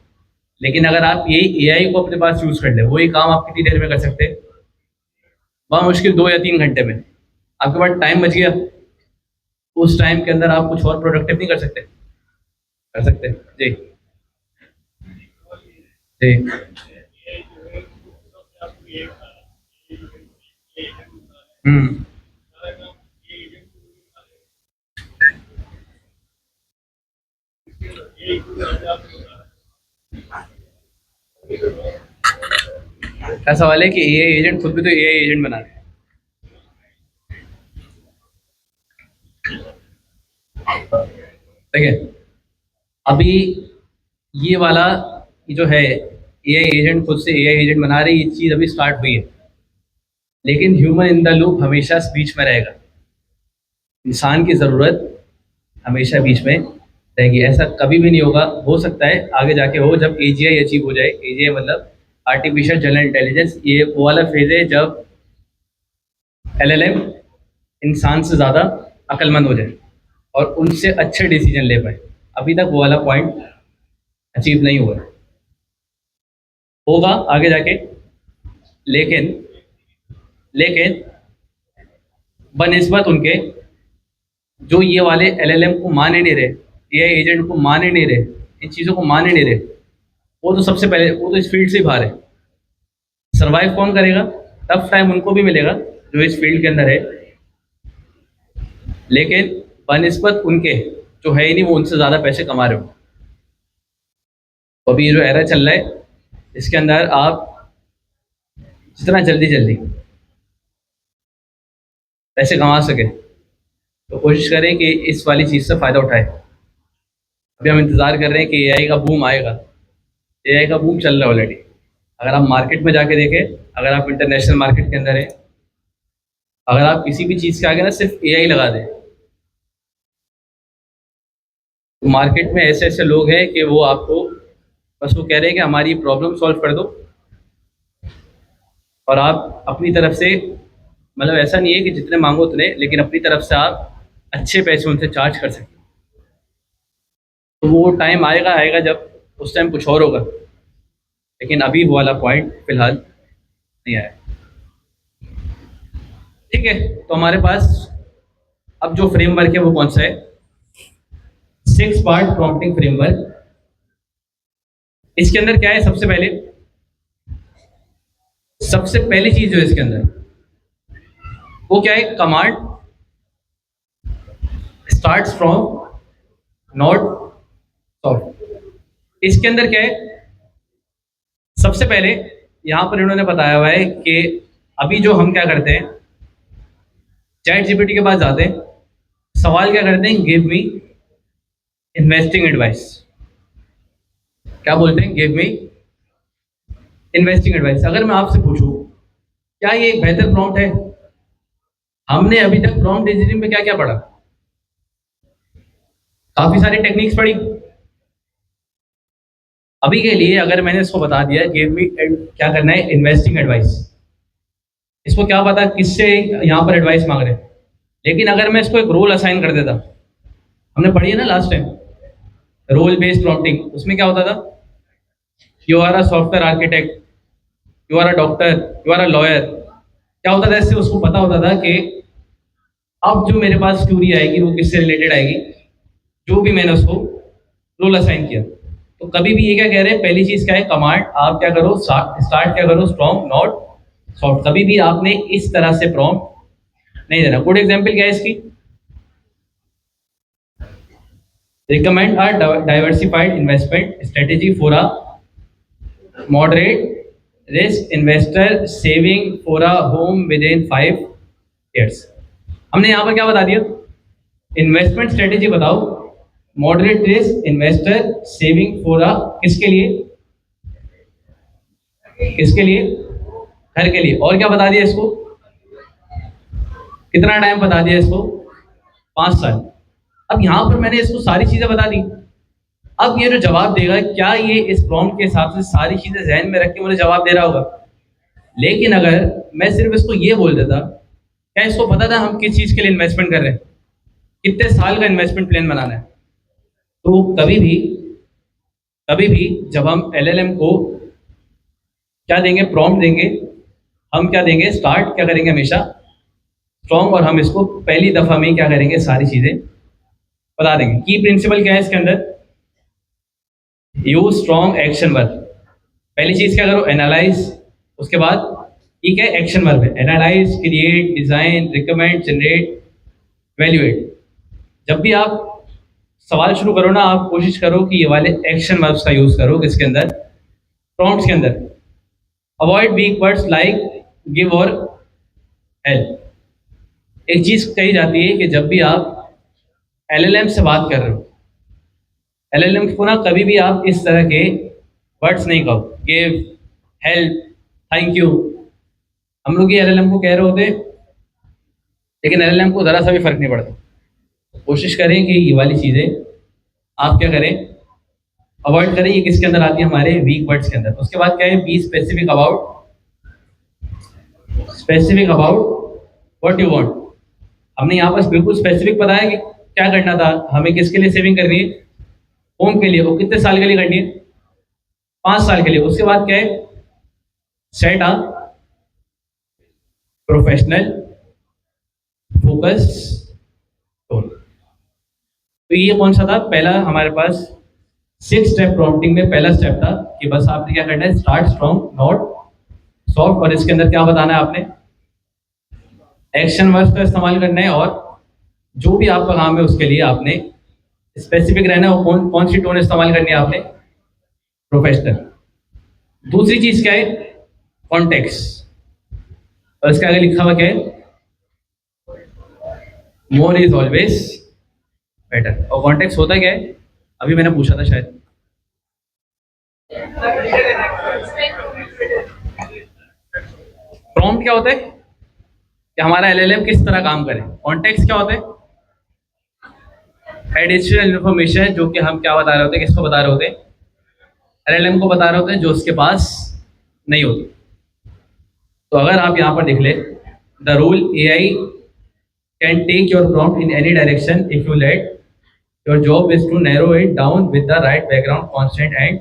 लेकिन अगर आप यही एआई को अपने पास यूज कर ले, वही काम आप कितनी देर में कर सकते हैं? वहाँ मुश्किल 2 या 3 घंटे में आपके पास टाइम बच गया। उस टाइम के अंदर आप कुछ और प्रोडक्टिव नहीं कर सकते? कर सकते हैं जी। जी। हम्म। ऐसा सवाल है कि एआई एजेंट खुद भी तो एआई एजेंट बना रहे हैं। ठीक है, अभी ये वाला, ये जो है एआई एजेंट खुद से एआई एजेंट बना रही, ये चीज़ अभी स्टार्ट हुई है। लेकिन ह्यूमन इन द लूप हमेशा बीच में रहेगा। इंसान की ज़रूरत हमेशा बीच में रहेगी। ऐसा कभी भी नहीं होगा, हो सकता है आगे जाके हो जब एजीआई अचीव हो जाए। एजीआई मतलब आर्टिफिशियल जनरल इंटेलिजेंस, ये वो वाला फेज है जब एलएलएम इंसान से ज़्यादा अक्लमंद हो जाए और उनसे अच्छे डिसीजन ले पाए। अभी तक वो वाला पॉइंट अचीव नहीं हुआ है, होगा आगे जाके। लेकिन लेकिन बनिस्बत उनके जो ये वाले एलएलएम को मान ही नहीं रहे, एआई एजेंट को मान ही नहीं रहे, इन चीज़ों को मान ही नहीं रहे, वो तो सबसे पहले, वो तो इस फील्ड से ही बाहर है। सर्वाइव कौन करेगा? टफ टाइम उनको भी मिलेगा जो इस फील्ड के अंदर है, लेकिन बनिस्बत उनके जो है ही नहीं, वो उनसे ज़्यादा पैसे कमा रहे हो। तो अभी ये जो एरा चल रहा है, इसके अंदर आप जितना जल्दी जल्दी पैसे कमा सके तो कोशिश करें कि इस वाली चीज़ से फ़ायदा उठाएं। अभी हम इंतज़ार कर रहे हैं कि एआई का बूम आएगा। एआई का बूम चल रहा है ऑलरेडी। अगर आप मार्केट में जाके देखें, अगर आप इंटरनेशनल मार्केट के अंदर हैं, अगर आप किसी भी चीज़ के आगे ना सिर्फ एआई लगा दें, तो मार्केट में ऐसे ऐसे लोग हैं कि वो आपको बस वो कह रहे हैं कि हमारी प्रॉब्लम सॉल्व कर दो, और आप अपनी तरफ से, मतलब ऐसा नहीं है कि जितने मांगो उतने, लेकिन अपनी तरफ से आप अच्छे पैसे उनसे चार्ज कर सकते हैं। तो वो टाइम आएगा आएगा जब उस टाइम कुछ और होगा, लेकिन अभी वो वाला पॉइंट फिलहाल नहीं आया। ठीक है, तो हमारे पास अब जो फ्रेमवर्क है वो कौन सा है? 6 पार्ट प्रॉम्प्टिंग फ्रेमवर्क। इसके अंदर क्या है? सबसे पहली चीज जो है इसके अंदर, वो क्या है? Command starts from not soft. इसके अंदर क्या है, सबसे पहले यहाँ पर इन्होंने बताया हुआ है कि अभी जो हम क्या करते हैं, चैट जीपीटी के पास जाते हैं, सवाल क्या करते हैं, गिव मी इन्वेस्टिंग एडवाइस। क्या बोलते हैं, गिव मी इन्वेस्टिंग एडवाइस। अगर मैं आपसे पूछूं क्या ये एक बेहतर प्रॉम्प्ट है? हमने अभी तक प्रॉम्प्ट इंजीनियरिंग में क्या क्या पढ़ा, काफी सारी टेक्निक्स पढ़ी। अभी के लिए अगर मैंने इसको बता दिया गिव मी क्या करना है, इन्वेस्टिंग एडवाइस, इसको क्या पता किससे यहाँ पर एडवाइस मांग रहे हैं। लेकिन अगर मैं इसको एक रोल असाइन कर देता, हमने पढ़ी है ना last time role based prompting, उसमें क्या होता था, you are a software architect, you are a doctor, you are a lawyer. क्या होता था इससे, उसको पता होता था कि अब जो मेरे पास स्टोरी आएगी वो किससे रिलेटेड आएगी, जो भी मैंने उसको रोल असाइन किया। तो कभी भी ये क्या कह रहे हैं, पहली चीज क्या है, कमांड आप क्या करो, स्टार्ट क्या करो, स्ट्रॉन्ग नॉट सॉफ्ट। कभी भी आपने इस तरह से प्रॉम्प्ट नहीं देना। गुड एग्जांपल क्या है इसकी, recommend a diversified investment strategy for a moderate risk investor saving for a home with in 5 years। हमने यहाँ पर क्या बता दिया, इन्वेस्टमेंट स्ट्रेटेजी बताओ, moderate risk investor saving for a, किसके लिए, किसके लिए, घर के लिए। और क्या बता दिया इसको, कितना टाइम बता दिया इसको, 5 साल। अब यहाँ पर मैंने इसको सारी चीजें बता दी। अब ये जो जवाब देगा, क्या ये इस प्रॉम्प्ट के हिसाब से सारी चीजें जहन में रख के मुझे जवाब दे रहा होगा? लेकिन अगर मैं सिर्फ इसको ये बोल देता, क्या इसको पता था हम किस चीज के लिए इन्वेस्टमेंट कर रहे हैं, कितने साल का इन्वेस्टमेंट प्लान बनाना है? तो कभी भी जब हम एलएलएम को क्या देंगे, प्रॉम्प्ट देंगे, हम क्या देंगे, स्टार्ट क्या करेंगे हमेशा स्ट्रॉन्ग, और हम इसको पहली दफा में ही क्या करेंगे, सारी चीजें बता देंगे। की प्रिंसिपल क्या है इसके अंदर, यूज स्ट्रॉन्ग एक्शन वर्ब। पहली चीज क्या करो, एनालाइज, उसके बाद ये क्या है, एक्शन वर्ब है, analyse, create, design, recommend, generate, valuate. जब भी आप सवाल शुरू करो ना, आप कोशिश करो कि ये वाले एक्शन वर्ब्स का यूज करो, किसके अंदर, प्रॉम्प्ट्स के अंदर। Avoid weak words like give और हेल्प। एक चीज कही जाती है कि जब भी आप एलएलएम से बात कर रहे हो, एलएलएम को ना कभी भी आप इस तरह के वर्ड्स नहीं कहो, गिव, हेल्प, थैंक यू। हम लोग ये एलएलएम को कह रहे होते, लेकिन एलएलएम को ज़रा सा भी फर्क नहीं पड़ता। कोशिश करें कि ये वाली चीज़ें आप क्या करें, अवॉइड करें। ये किसके अंदर आती है, हमारे वीक वर्ड्स के अंदर। उसके बाद क्या है, be specific about what you want. हमने यहाँ पर बिल्कुल स्पेसिफिक बताया कि क्या करना था, हमें किसके लिए सेविंग करनी है, होम के लिए। वो कितने साल के लिए करनी है, 5 साल के लिए। उसके बाद क्या है, set a professional focus tone. तो ये कौन सा था, पहला हमारे पास 6 स्टेप प्रॉम्प्टिंग में पहला स्टेप था कि बस आपने क्या करना है, स्टार्ट स्ट्रॉन्ग नॉट सॉफ्ट। और इसके अंदर क्या बताना है आपने, एक्शन वर्ड्स का इस्तेमाल करना है, और जो भी आपका काम है उसके लिए आपने स्पेसिफिक रहना है। कौन कौन सी टोन इस्तेमाल करनी है आपने, प्रोफेशनल। दूसरी चीज क्या है, कॉन्टेक्स्ट। और इसके आगे लिखा हुआ क्या है, मोर इज ऑलवेज बेटर। और कॉन्टेक्स्ट होता क्या है, अभी मैंने पूछा था शायद, प्रॉम्प्ट क्या होता है कि हमारा एलएलएम किस तरह काम करे। कॉन्टेक्स्ट क्या होता है, एडिशनल इन्फॉर्मेशन, जो कि हम क्या बता रहे होते हैं, किसको बता रहे होते हैं, एलएलएम को बता रहे होते हैं, जो उसके पास नहीं होती। तो अगर आप यहाँ पर देख ले, the rule AI can take your prompt in any direction if you let, your job is to narrow it down with the right background constant and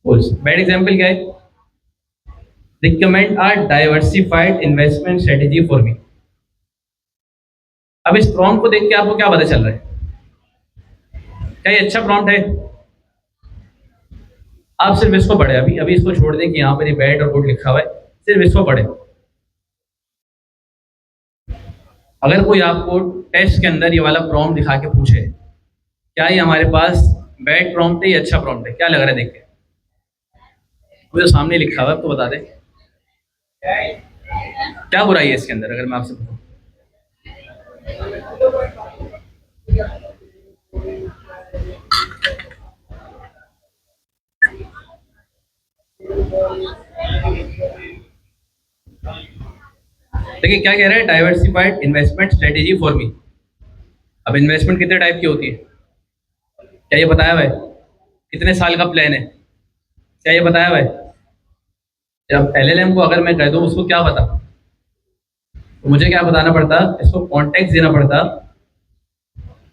goals। Bad example क्या है, recommend a diversified investment strategy for me। अब इस prompt को देख के आपको क्या पता चल रहा है, क्या ये अच्छा प्रॉम्प्ट है? आप सिर्फ इसको पढ़े, अभी अभी इसको छोड़ दें कि यहाँ पर ये बैड और गुड लिखा हुआ है, सिर्फ इसको पढ़े। अगर कोई आपको टेस्ट के अंदर ये वाला प्रॉम्प्ट दिखा के पूछे, क्या ये हमारे पास बैड प्रॉम्प्ट है या अच्छा प्रॉम्प्ट है, क्या लग रहा है देख के? वो जो सामने लिखा हुआ है आपको बता दे, क्या बुराई है इसके अंदर अगर मैं आपसे पूछूं? देखिए क्या कह रहा है, diversified investment strategy for me. अब इन्वेस्टमेंट कितने टाइप की होती है, क्या ये बताया हुआ है? कितने साल का प्लान है, क्या ये बताया हुआ है? जब एलएलएम को अगर मैं कह दूं उसको क्या पता, तो मुझे क्या बताना पड़ता, इसको कॉन्टेक्स्ट देना पड़ता।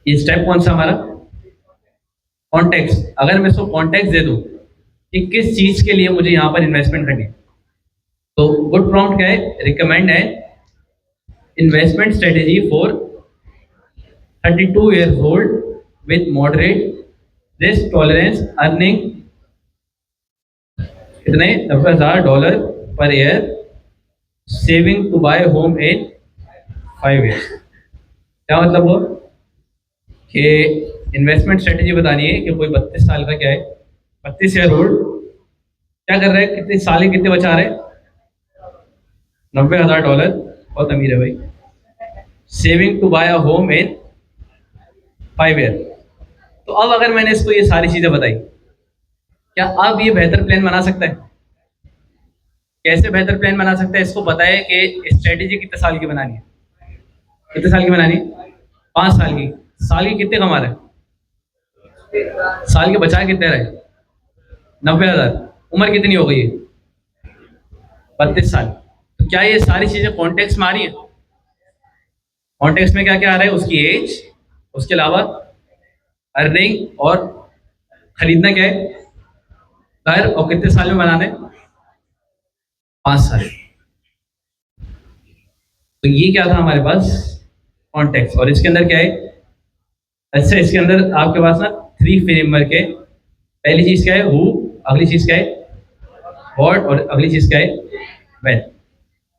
ये स्टेप कौन सा हमारा? कॉन्टेक्स्ट। अगर मैं इसको कॉन्टेक्स्ट दे दूं कि किस चीज के लिए मुझे यहाँ पर इन्वेस्टमेंट करनी है, तो गुड प्रॉम्प्ट क्या है, रिकमेंड है investment strategy for 32 years old with moderate risk tolerance earning कितने $90,000 per year, saving to buy home in 5 years। क्या मतलब वो कि इन्वेस्टमेंट स्ट्रेटेजी बतानी है कि कोई 32 साल का क्या है, 32 year old क्या कर रहा है, कितने साल के कितने बचा रहे हैं, $90,000, बहुत अमीर है भाई, saving to buy a home in 5 year। तो अब अगर मैंने इसको ये सारी चीजें बताई, क्या अब ये बेहतर प्लान बना सकता है? कैसे बेहतर प्लान बना सकता है? इसको पता है कि स्ट्रेटेजी कितने साल की बनानी है, कितने साल की बनानी है, 5 साल की। साल की कितने कमा रहे हैं, साल के बचाए कितने रहे, 90,000। उम्र कितनी हो गई है, 32 साल। तो क्या ये सारी चीजें कॉन्टेक्स्ट में आ रही है? कॉन्टेक्स्ट में क्या क्या आ रहा है, उसकी एज, उसके अलावा अर्निंग, और खरीदना क्या है, घर, और कितने साल में बनाना है, 5 साल। तो ये क्या था हमारे पास, कॉन्टेक्स्ट। और इसके अंदर क्या है, अच्छा इसके अंदर आपके पास ना 3 फ्रेमवर्क है। पहली चीज क्या है, हु, अगली चीज क्या है, व्हाट, और अगली चीज क्या है, व्हेन।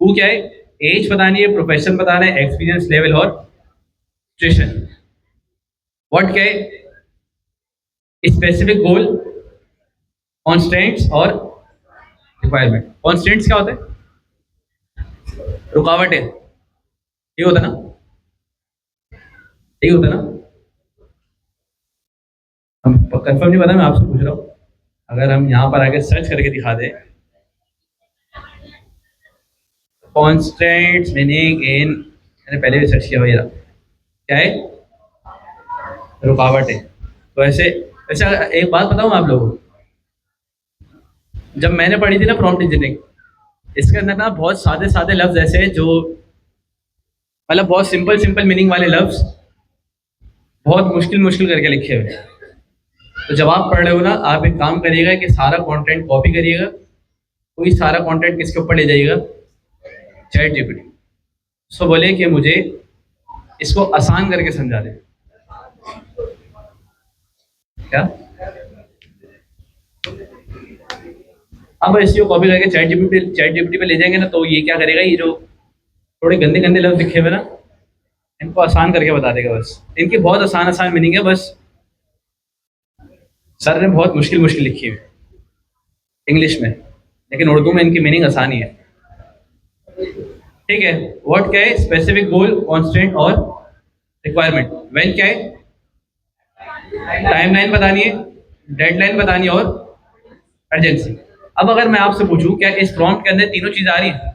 हु क्या है, एज बतानी है, प्रोफेशन बताना है, एक्सपीरियंस लेवल और सिचुएशन। व्हाट क्या है, स्पेसिफिक गोल, कॉन्स्टेंट्स और रिक्वायरमेंट। कॉन्स्टेंट्स क्या होता है, रुकावट है, ये होता ना, ठीक होता ना, हम कंफर्म नहीं पता, मैं आपसे पूछ रहा हूँ। अगर हम यहाँ पर आके सर्च करके दिखा दें, कॉन्स्टेंट्स मीनिंग इन, मैंने पहले भी सर्च किया हुआ, ये रहा। क्या है, रुकावट है। तो ऐसे, अच्छा एक बात बताऊँ आप लोगों को, जब मैंने पढ़ी थी ना प्रॉम्प्ट इंजीनियरिंग, इसके अंदर ना बहुत सादे सादे लफ्ज ऐसे हैं जो, मतलब बहुत सिंपल सिंपल मीनिंग वाले लफ्ज बहुत मुश्किल मुश्किल करके लिखे हुए हैं। तो जब आप पढ़ रहे हो ना, आप एक काम करिएगा कि सारा कंटेंट कॉपी करिएगा, कोई सारा कंटेंट किसके ऊपर ले जाइएगा, चैट जीपीटी। उसको बोले कि मुझे इसको आसान करके समझा दे। क्या अब इसको कॉपी करके चैट जीपीटी पे ले जाएंगे ना, तो ये क्या करेगा, ये जो थोड़े गंदे गंदे लफ्ज लिखे हुए ना, इनको आसान करके बता देगा। बस इनकी बहुत आसान आसान मीनिंग है, बस सर ने बहुत मुश्किल मुश्किल लिखी हुई इंग्लिश में, लेकिन उर्दू में इनकी मीनिंग आसान ही है। ठीक है, व्हाट क्या है, स्पेसिफिक गोल, कांस्टेंट और रिक्वायरमेंट। व्हेन क्या है, टाइमलाइन बतानी है, डेडलाइन बतानी है और अर्जेंसी। अब अगर मैं आपसे पूछूं, क्या इस प्रॉम्प्ट के अंदर तीनों चीज आ रही है?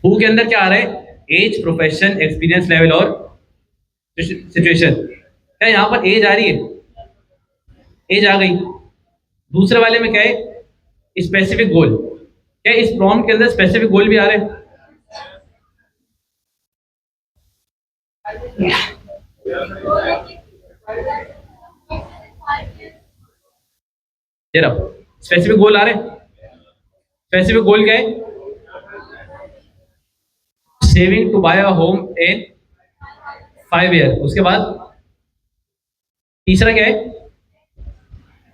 हु के अंदर क्या आ रहा है, एज, प्रोफेशन, एक्सपीरियंस लेवल और सिचुएशन। क्या यहाँ पर एज आ रही है, एज आ गई। दूसरे वाले में क्या है, स्पेसिफिक गोल। क्या इस प्रॉम्प्ट के अंदर स्पेसिफिक गोल भी आ रहे हैं? ये रहा, स्पेसिफिक गोल आ रहे हैं। स्पेसिफिक गोल क्या है, saving to buy a home in 5 year। उसके बाद तीसरा क्या है,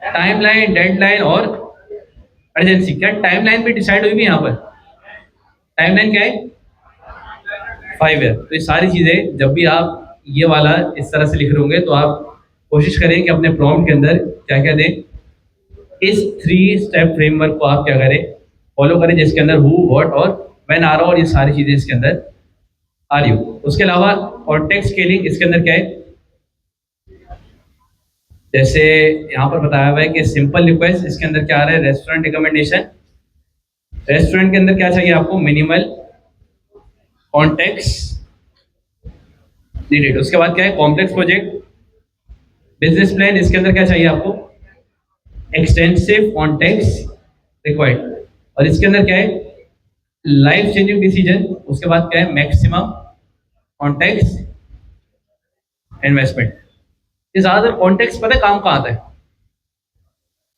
टाइमलाइन, डेडलाइन और अर्जेंसी। क्या टाइमलाइन भी डिसाइड हुई भी यहाँ पर? टाइमलाइन क्या है, 5 year। तो ये सारी चीजें जब भी आप ये वाला इस तरह से लिख रहे होंगे, तो आप कोशिश करें कि अपने प्रॉम्प्ट के अंदर क्या क्या दें, इस 3 स्टेप फ्रेमवर्क को आप क्या करें, फॉलो करें, जिसके अंदर हु, व्हाट और व्हेन आ रहा हो, और ये सारी चीज़ें इसके अंदर आ रही हो। उसके अलावा कॉन्टेक्स्ट स्केलिंग इसके अंदर क्या है, जैसे यहाँ पर बताया हुआ है कि सिंपल रिक्वेस्ट, इसके अंदर क्या आ रहा है, रेस्टोरेंट रिकमेंडेशन। रेस्टोरेंट के अंदर क्या चाहिए आपको, मिनिमल कॉन्टेक्स्ट नीडेड। उसके बाद क्या है, कॉम्प्लेक्स प्रोजेक्ट बिजनेस प्लान, इसके अंदर क्या चाहिए आपको, एक्सटेंसिव कॉन्टेक्स्ट रिक्वायर्ड। और इसके अंदर क्या है, लाइफ चेंजिंग डिसीजन। उसके बाद क्या है, मैक्सिमम कॉन्टेक्स्ट इन्वेस्टमेंट। ये ज्यादातर कॉन्टेक्स्ट पता है काम कहाँ आता है,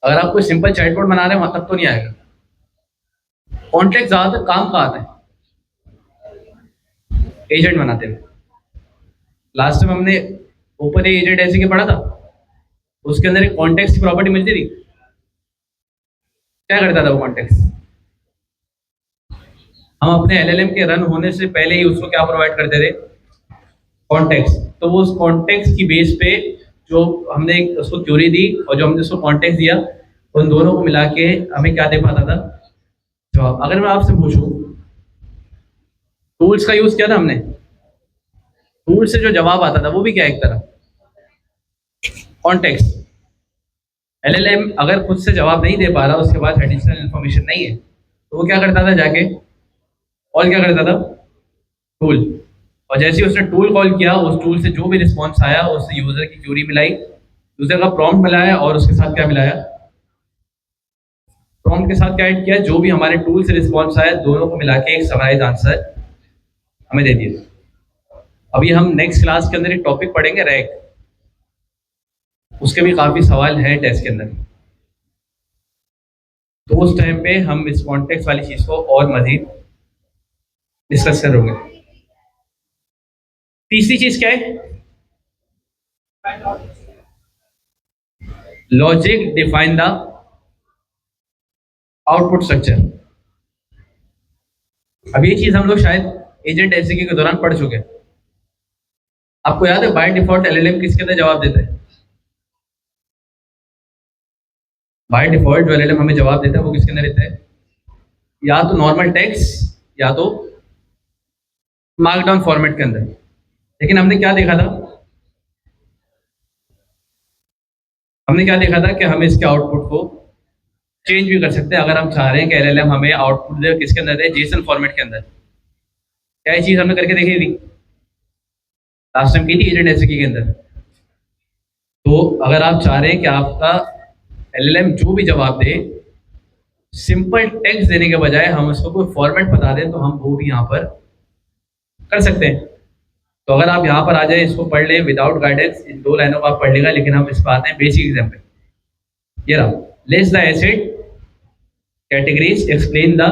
अगर आप कोई सिंपल चैटबॉट बना रहे हैं वहां तक तो नहीं आएगा। कॉन्टेक्स्ट ज्यादातर काम कहाँ आता है, एजेंट बनाते हैं। लास्ट टाइम हमने ओपन एजेंट ऐसे के पढ़ा था, उसके अंदर एक कॉन्टेक्स्ट की प्रॉपर्टी मिलती थी। क्या करता था वो कॉन्टेक्स्ट, हम अपने एलएलएम के रन होने से पहले ही उसको क्या प्रोवाइड करते थे, कॉन्टेक्स्ट। तो वो उस कॉन्टेक्स्ट की बेस पे जो हमने एक उसको क्यूरी दी और जो हमने उसको कॉन्टेक्स्ट दिया, उन दोनों को मिला के हमें क्या दे पाता था, जवाब। अगर मैं आपसे पूछूं, टूल्स का यूज किया था हमने, टूल से जो जवाब आता था वो भी क्या एक तरह कॉन्टेक्स्ट। एलएलएम अगर खुद से जवाब नहीं दे पा रहा, उसके पास एडिशनल इन्फॉर्मेशन नहीं है, तो वो क्या करता था जाके, और क्या करता था, टूल। और जैसे ही उसने टूल कॉल किया, उस टूल से जो भी रिस्पॉन्स आया उससे यूजर की क्यूरी मिलाई, यूजर का प्रॉम्प्ट मिलाया, और उसके साथ क्या मिलाया, प्रॉम्प्ट के साथ क्या ऐड किया, जो भी हमारे टूल से रिस्पॉन्स आया दोनों को मिला के एक समराइज आंसर हमें दे दिया। अभी हम नेक्स्ट क्लास के अंदर एक टॉपिक पढ़ेंगे, रैक। उसके भी काफी सवाल हैं टेस्ट के अंदर, तो उस टाइम पे हम इस कॉन्टेक्स्ट वाली चीज को और मजीद डिस्कस करेंगे। तीसरी चीज क्या है, logic define the output structure. अब ये चीज हम लोग शायद एजेंट एससीक्यू के दौरान पढ़ चुके हैं। आपको याद है बाय डिफॉल्ट एलएलएम किसके अंदर जवाब देता है, बाय डिफॉल्ट जो एलएलएम हमें जवाब देता है वो किसके अंदर रहता है, या तो नॉर्मल टेक्स्ट या तो मार्कडाउन फॉर्मेट के अंदर। लेकिन हमने क्या देखा था, हमने क्या देखा था कि हम इसके आउटपुट को चेंज भी कर सकते हैं अगर हम चाह रहे हैं कि एलएलएम हमें आउटपुट दे किसके अंदर है, जेसन फॉर्मेट के अंदर। क्या ये चीज हमने करके देखी थी, लास्ट टाइम की थी एजेंट एससीक्यू के अंदर। तो अगर आप चाह रहे हैं कि आपका एलएलएम जो भी जवाब दे, सिंपल टेक्स्ट देने के बजाय हम उसको कोई फॉर्मेट बता दें, तो हम वो भी यहाँ पर कर सकते हैं। तो अगर आप यहाँ पर आ जाए, इसको पढ़ लें विदाउट गाइडेंस, इन 2 लाइनों को आप पढ़ लेगा, लेकिन हम इस पर आते हैं बेसिक एग्जाम्पल। ये रहा, list the asset categories, explain the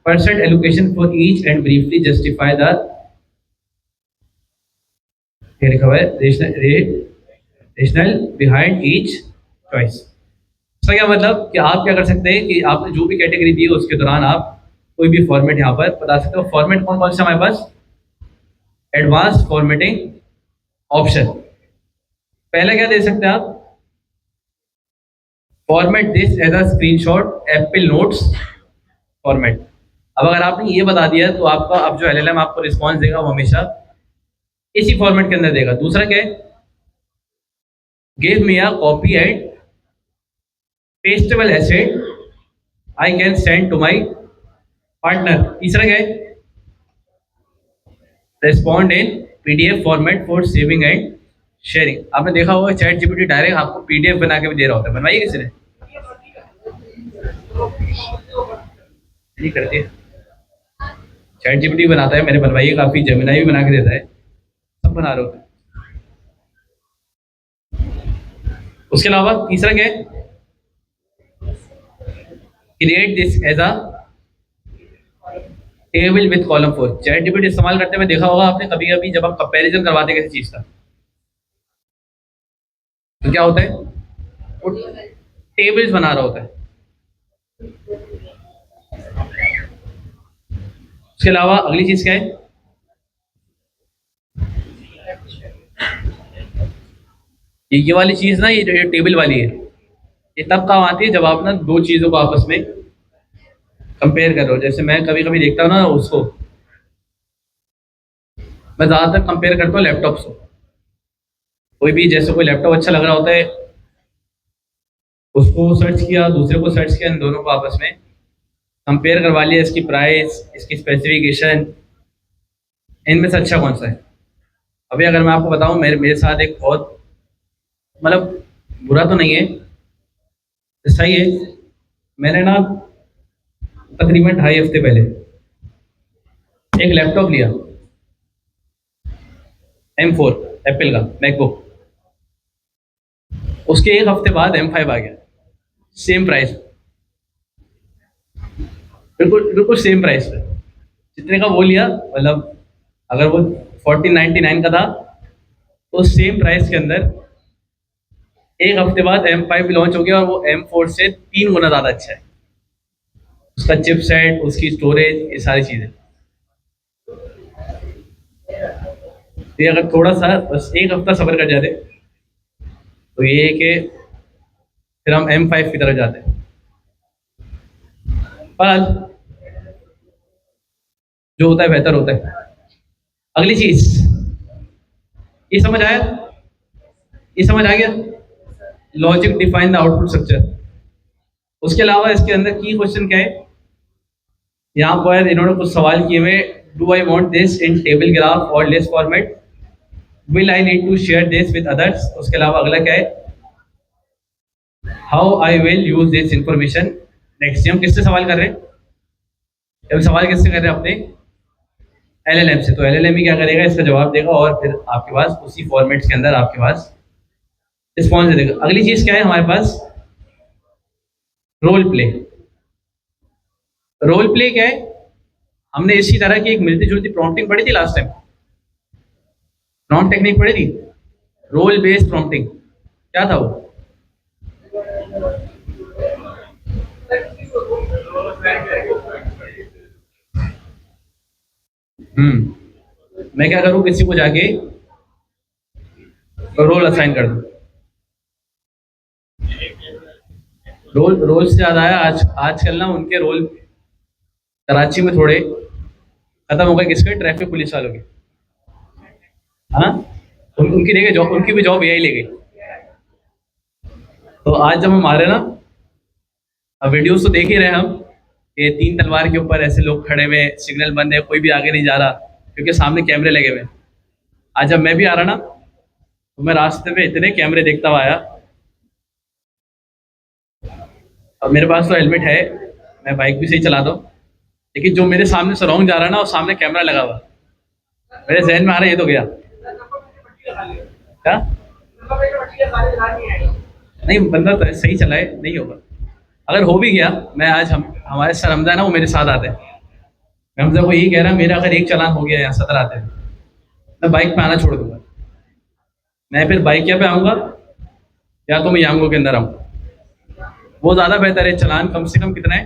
percent allocation for each and briefly justify the rational behind each choice. इसका क्या मतलब कि आप क्या कर सकते हैं कि आपने जो भी कैटेगरी दी है उसके दौरान आप कोई भी फॉर्मेट यहाँ पर बता सकते हो। फॉर्मेट कौन कौन सा हमारे पास, एडवांस फॉर्मेटिंग ऑप्शन। पहले क्या दे सकते हैं आप, format this as a screenshot Apple notes format. अब अगर आपने ये बता दिया तो आपका अब जो एलएलएम आपको रिस्पॉन्स देगा वो हमेशा इसी फॉर्मेट के अंदर देगा। दूसरा क्या है, give me a copy and pasteable asset I can send to my partner. तीसरा क्या है, respond in PDF format for saving and sharing. आपने देखा होगा चैट जीपीटी डायरेक्ट आपको पीडीएफ बना के भी दे रहा होता है, बनवाइए किसी ने, नहीं करती है, चैट जीपीटी बनाता है, मैंने बनवाई, काफी जेमिनाई भी बना के देता है, सब बना रहे होते हैं। उसके अलावा तीसरा क्या है, create this as a table with column for. ChatGPT इस्तेमाल करते हुए देखा होगा आपने कभी कभी, जब आप कंपैरिजन करवाते हैं किसी चीज का, तो क्या होता है, वो टेबल्स बना रहा होता है। उसके अलावा अगली चीज क्या है, ये वाली चीज़ ना, ये जो ये टेबल वाली है, ये तब काम आती है जब आप ना दो चीज़ों को आपस में कंपेयर कर रहे हो। जैसे मैं कभी कभी देखता हूँ ना उसको, मैं ज़्यादातर कंपेयर करता हूँ लैपटॉप से। कोई भी जैसे कोई लैपटॉप अच्छा लग रहा होता है, उसको सर्च किया, दूसरे को सर्च किया, इन दोनों को आपस में कंपेयर करवा लिया, इसकी प्राइस, इसकी स्पेसिफिकेशन, इनमें से अच्छा कौन सा है। अभी अगर मैं आपको बताऊं, मेरे मेरे साथ एक बहुत, मतलब बुरा तो नहीं है, सही है। मैंने ना तकरीबन 2.5 हफ्ते पहले एक लैपटॉप लिया, M4 एप्पल का मैकबुक। उसके एक हफ्ते बाद M5 आ गया, सेम प्राइस, बिल्कुल बिल्कुल सेम प्राइस पे। जितने का वो लिया, मतलब अगर वो 1499 का था, तो सेम प्राइस के अंदर एक हफ्ते बाद M5 भी लॉन्च हो गया, और वो M4 से 3 गुना ज़्यादा अच्छा है। उसका चिपसेट, उसकी स्टोरेज, ये सारी चीज़ें। तो ये अगर थोड़ा सा बस एक हफ्ता सब्र कर जाते, तो ये है कि फिर हम M5 की तरफ जाते हैं। पर जो होता है बेहतर होता है। अगली चीज, ये समझ आया, ये समझ आ गया, logic define the output structure. उसके अलावा इसके अंदर की क्वेश्चन क्या है, यहाँ पर इन्होंने कुछ सवाल किए हुए। Do I want this in table graph और list format, will I need to share this with others. उसके अलावा अगला क्या है, how I will use this information next. हम किससे सवाल कर रहे हैं, हम सवाल किससे कर रहे हैं, अपने LLM से। तो LLM ही क्या करेगा, इसका जवाब देगा, और फिर आपके पास उसी फॉर्मेट्स के अंदर आपके पास रिस्पॉन्स दे देगा। अगली चीज क्या है हमारे पास, रोल प्ले। रोल प्ले क्या है, हमने इसी तरह की एक मिलती जुलती प्रॉम्प्टिंग पढ़ी थी लास्ट टाइम, प्रॉम्प्ट टेक्निक पढ़ी थी, रोल बेस्ड प्रॉम्प्टिंग। क्या था वो, मैं क्या करूं, किसी को जाके रोल असाइन कर दूं। रोल से याद आया, आजकल ना उनके रोल कराची में थोड़े खत्म हो गए। किसके, ट्रैफिक पुलिस वालों के। हाँ, उनकी ले गए जॉब, उनकी भी जॉब यही ले गई। तो आज जब हम आ रहे हैं ना, अब वीडियोस तो देख ही रहे हैं हम, कि 3 तलवार के ऊपर ऐसे लोग खड़े हुए, सिग्नल बंद है, कोई भी आगे नहीं जा रहा, क्योंकि सामने कैमरे लगे हुए हैं। आज जब मैं भी आ रहा ना, तो मैं रास्ते में इतने कैमरे देखता हुआ आया। अब मेरे पास तो हेलमेट है, मैं बाइक भी सही चलाता हूँ, लेकिन जो मेरे सामने से रॉन्ग जा रहा है ना, और सामने कैमरा लगा हुआ, मेरे जहन में आ रहा है ये तो गया। क्या, नहीं बंदा तो सही चलाए, नहीं होगा। अगर हो भी गया, मैं आज हमारे सर हमजा है ना, वो मेरे साथ आते हैं। मैं हमजा को यही कह रहा, मेरा अगर एक चालान हो गया यहाँ सदर आते हैं, मैं बाइक पे आना छोड़ दूंगा। मैं फिर बाइक या पे आऊँगा, या तो मैं यांगो के अंदर आऊँगा। वो ज़्यादा बेहतर है। चालान कम से कम कितना है,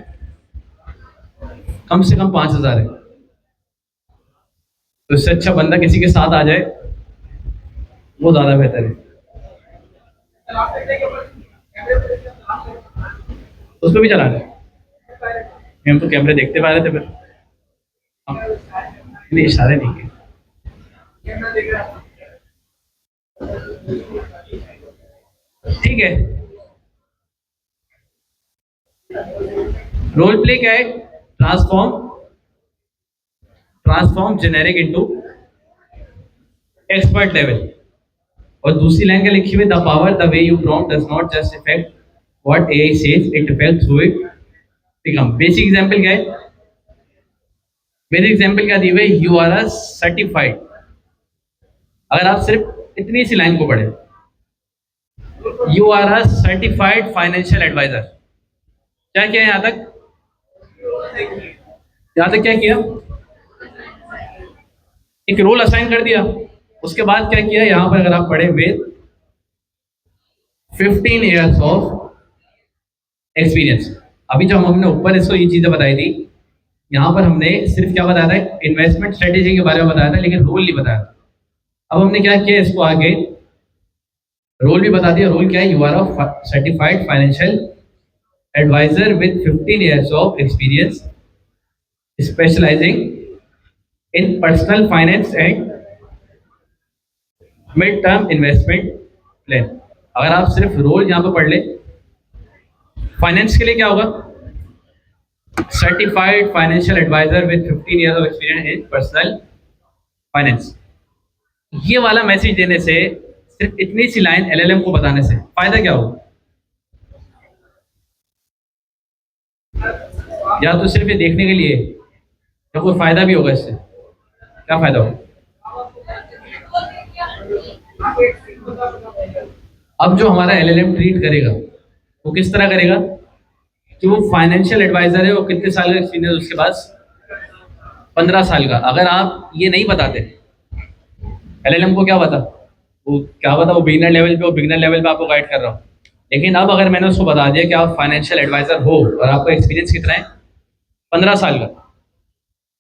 कम से कम 5,000 है। तो इससे अच्छा बंदा किसी के साथ आ जाए, वो ज़्यादा बेहतर है। उस पर भी चलाना है, हम तो कैमरे देखते पा रहे थे फिर, नहीं इशारे नहीं किए। ठीक है, रोल प्ले क्या है, transform transform generic into expert level. और दूसरी लाइन क्या लिखी हुई, the power the way you prompt does not just effect what AI says, it effect through it become. Basic example क्या है, मेरे एग्जांपल क्या दी हुई, यू आर अ सर्टिफाइड। अगर आप सिर्फ इतनी सी लाइन को पढ़े, you are a certified financial advisor. क्या किया यहां तक, यहां तक क्या किया, एक रोल असाइन कर दिया। उसके बाद क्या किया, यहां पर अगर आप पढ़े, विद 15 ईयर्स ऑफ एक्सपीरियंस। अभी जब हमने ऊपर इसको ये चीजें बताई थी, यहाँ पर हमने सिर्फ क्या बताया था, इन्वेस्टमेंट स्ट्रेटेजी के बारे में बताया था, लेकिन रोल नहीं बताया था। अब हमने क्या किया, इसको आगे रोल भी बता दिया, रोल क्या है, you are a certified financial advisor with 15 years of experience specializing in personal finance and mid term investment plan. अगर आप सिर्फ रोल यहाँ पे पढ़ ले, फाइनेंस के लिए क्या होगा, certified financial advisor with 15 years of experience in personal finance. ये वाला मैसेज देने से, सिर्फ इतनी सी लाइन एलएलएम को बताने से फायदा क्या होगा? या तो सिर्फ ये देखने के लिए, या कोई फायदा भी होगा इससे? क्या फायदा होगा? अब जो हमारा एलएलएम ट्रीट करेगा वो किस तरह करेगा? जो वो फाइनेंशियल एडवाइजर है वो कितने साल का एक्सपीरियंस उसके पास? 15 साल का। अगर आप ये नहीं बताते, एलएलएम को क्या पता, वो क्या पता वो बिगिनर लेवल पे, वो बिगिनर लेवल पे आपको गाइड कर रहा हूँ। लेकिन अब अगर मैंने उसको बता दिया कि आप फाइनेंशियल एडवाइजर हो और आपका एक्सपीरियंस कितना है, 15 साल का।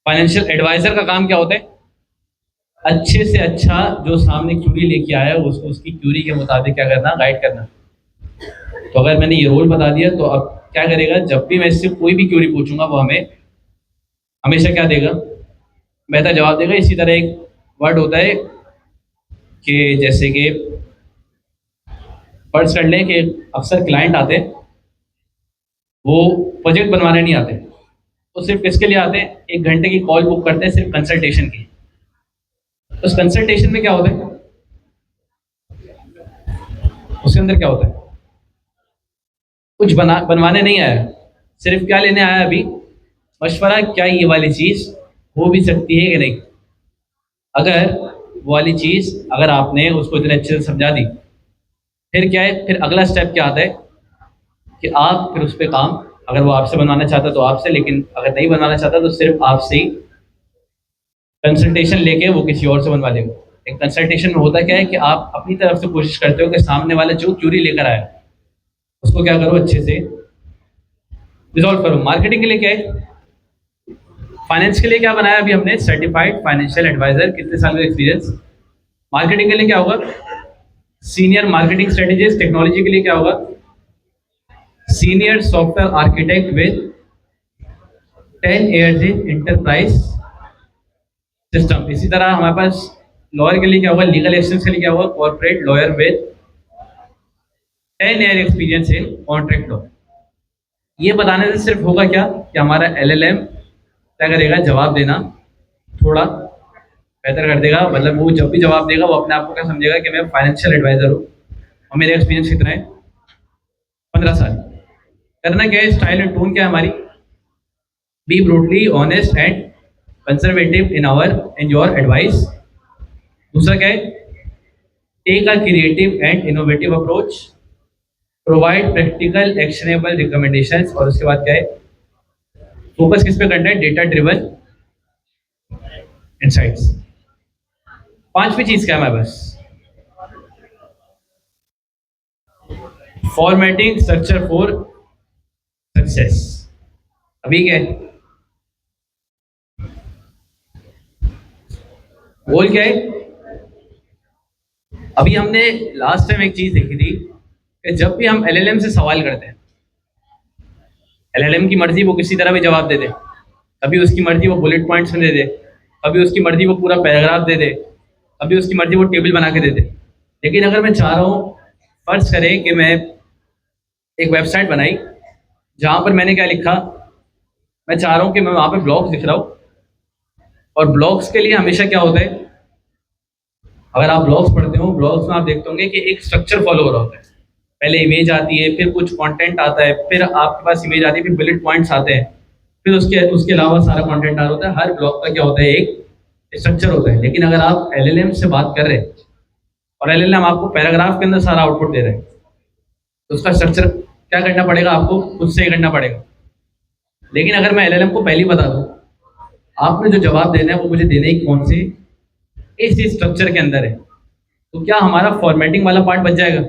फाइनेंशियल एडवाइजर का काम क्या होता है? अच्छे से अच्छा जो सामने क्यूरी लेके आया है उसको उसकी क्यूरी के मुताबिक क्या करना, गाइड करना। तो अगर मैंने ये रोल बता दिया तो अब क्या करेगा, जब भी मैं इससे कोई भी क्यूरी पूछूंगा वो हमें हमेशा क्या देगा, बेहतर जवाब देगा। इसी तरह एक वर्ड होता है कि जैसे कि फर्ज कर लें कि अक्सर क्लाइंट आते हैं, वो प्रोजेक्ट बनवाने नहीं आते, वो सिर्फ किसके लिए आते हैं, 1 घंटे की कॉल बुक करते हैं सिर्फ कंसल्टेशन की। तो उस कंसल्टेशन में क्या होता है, उसके अंदर क्या होता है, कुछ बनवाने नहीं आया, सिर्फ क्या लेने आया अभी, मशवरा, क्या ये वाली चीज़ हो भी सकती है कि नहीं। अगर वो वाली चीज़ अगर आपने उसको इतने अच्छे से समझा दी, फिर क्या है, फिर अगला स्टेप क्या आता है कि आप फिर उस पर काम, अगर वो आपसे बनवाना चाहता तो आपसे, लेकिन अगर नहीं बनवाना चाहता तो सिर्फ आपसे ही कंसल्टेशन लेके वो किसी और से बनवा लेगा। एक कंसल्टेशन में होता क्या है कि आप अपनी तरफ से कोशिश करते हो कि सामने वाला जो क्यूरी लेकर आया उसको क्या करो, अच्छे से रिजॉल्व करो। मार्केटिंग के लिए क्या है, फाइनेंस के लिए क्या बनाया अभी हमने, सर्टिफाइड फाइनेंशियल एडवाइजर, कितने साल का एक्सपीरियंस। मार्केटिंग के लिए क्या होगा, सीनियर मार्केटिंग स्ट्रेटेजिस्ट। टेक्नोलॉजी के लिए क्या होगा, senior software architect with 10 years in enterprise system. इसी तरह हमारे पास लॉयर के लिए क्या होगा, लीगल एसिस्टेंस के लिए क्या होगा, corporate lawyer with 10 year experience in contract law. ये बताने से सिर्फ होगा क्या कि हमारा एलएलएम क्या करेगा, जवाब देना थोड़ा बेहतर कर देगा। मतलब वो जब भी जवाब देगा वो अपने आप को क्या समझेगा कि मैं फाइनेंशियल एडवाइजर हूँ और मेरा एक्सपीरियंस कितना है, 15 साल। करना क्या है, स्टाइल एंड टोन क्या है हमारी, be brutally honest and conservative in our in your advice. दूसरा क्या है, take a creative and innovative approach, provide practical actionable recommendations. और उसके बाद क्या है, फोकस किस पे करना है, डेटा ड्रिवन इनसाइट्स। पांचवी चीज क्या है हमारे पास, फॉर्मेटिंग स्ट्रक्चर फॉर सक्सेस। अभी क्या है, गोल क्या है। अभी हमने लास्ट टाइम एक चीज देखी थी कि जब भी हम एलएलएम से सवाल करते हैं, एलएलएम की मर्जी वो किसी तरह भी जवाब दे दे, कभी उसकी मर्जी वो बुलेट पॉइंट्स में दे दे, कभी उसकी मर्जी वो पूरा पैराग्राफ दे दे, कभी उसकी मर्जी वो टेबल बना के दे दे। लेकिन अगर मैं चाह रहा हूँ, फर्ज करें कि मैं एक वेबसाइट बनाई जहाँ पर मैंने क्या लिखा, मैं चाह रहा हूँ कि मैं वहाँ पे ब्लॉग्स लिख रहा हूँ, और ब्लॉग्स के लिए हमेशा क्या होता है, अगर आप ब्लॉग्स पढ़ते हो, ब्लॉग्स में आप देखते होंगे कि एक स्ट्रक्चर फॉलो हो रहा होता है। पहले इमेज आती है, फिर कुछ कंटेंट आता है, फिर आपके पास इमेज आती है, फिर बुलेट पॉइंट्स आते हैं, फिर उसके उसके अलावा सारा कंटेंट आ रहा होता है। हर ब्लॉग का क्या होता है, एक स्ट्रक्चर होता है। लेकिन अगर आप एलएलएम से बात कर रहे हैं और एलएलएम आपको पैराग्राफ के अंदर सारा आउटपुट दे रहे हैं, तो उसका स्ट्रक्चर क्या करना पड़ेगा, आपको खुद से ही करना पड़ेगा। लेकिन अगर मैं एलएलएम को पहले ही बता दूं, आपने जो जवाब देना है वो मुझे देना ही कौन से इस स्ट्रक्चर के अंदर है, तो क्या हमारा फॉर्मेटिंग वाला पार्ट बच जाएगा।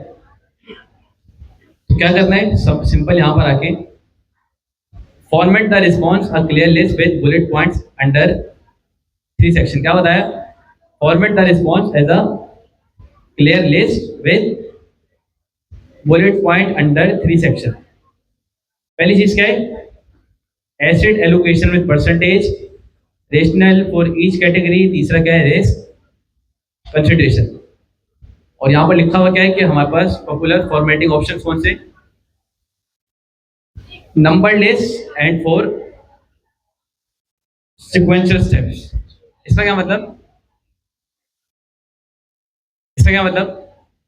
तो क्या करना है, सब सिंपल यहाँ पर आके format the response a clear list with bullet points under 3 section. क्या बताया, format the response as a clear list with bullet point under 3 section. पहली चीज क्या है? Asset allocation with percentage, rational for each category. तीसरा क्या है? Race consideration. और यहाँ पर लिखा हुआ क्या है कि हमारे पास पॉपुलर फॉर्मेटिंग ऑप्शन कौन से? Number list and for sequential steps. इसका क्या मतलब? इसका क्या मतलब?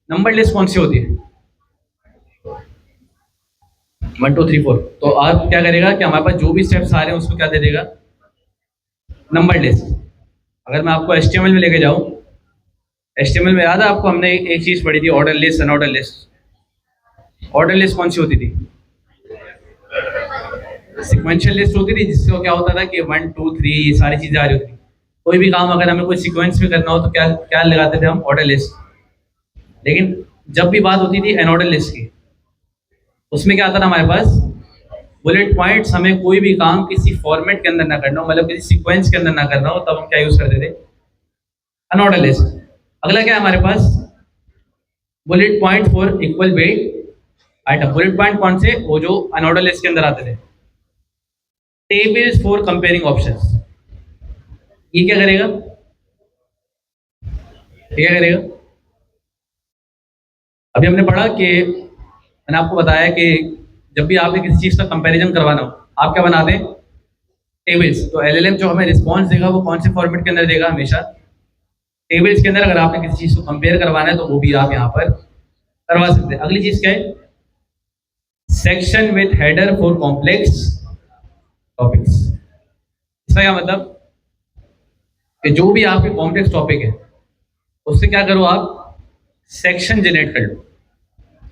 नंबर लिस्ट कौन सी होती है? 1 2 3 4। तो आप क्या करेगा कि हमारे पास जो भी स्टेप्स आ रहे हैं उसको क्या दे देगा? Number list. अगर मैं आपको HTML में लेके जाऊं, HTML में याद है आपको, हमने एक चीज पढ़ी थी, order list, unordered list. Order list कौन सी होती थी? सिक्वेंशियल लिस्ट होती थी, जिससे क्या होता था कि 1 2 3 ये सारी चीजें आ रही होती थी। कोई भी काम अगर हमें कोई सीक्वेंस में करना हो तो क्या क्या लगाते थे हम? Order list. लेकिन जब भी बात होती थी अनऑर्डर लिस्ट की, उसमें क्या आता था हमारे पास? Bullet points. हमें कोई भी काम किसी फॉर्मेट के अंदर ना करना हो, मतलब किसी सीक्वेंस के अंदर ना करना हो, तब हम क्या यूज करते थे? Unordered list. अगला क्या है हमारे पास? Bullet point for equal weight item. Bullet point कौन से? वो जो अनऑर्डर लिस्ट के अंदर आते थे। Tables for comparing options. ये क्या करेगा? ये क्या करेगा? अभी हमने पढ़ा कि मैंने आपको बताया कि जब भी आपने किसी चीज का कंपैरिजन करवाना हो, आप क्या बनाते हैं? टेबल्स। तो LLM जो हमें रिस्पॉन्स देगा वो कौन से फॉर्मेट के अंदर देगा? हमेशा टेबल्स के अंदर। अगर आपने किसी चीज को कंपेयर करवाना है तो वो भी आप यहाँ पर करवा सकते हैं। अगली चीज क्या है? Section with header for complex topics. इसका क्या मतलब? कि जो भी आपके कॉम्प्लेक्स टॉपिक है उससे क्या करो आप? सेक्शन जनरेट कर लो।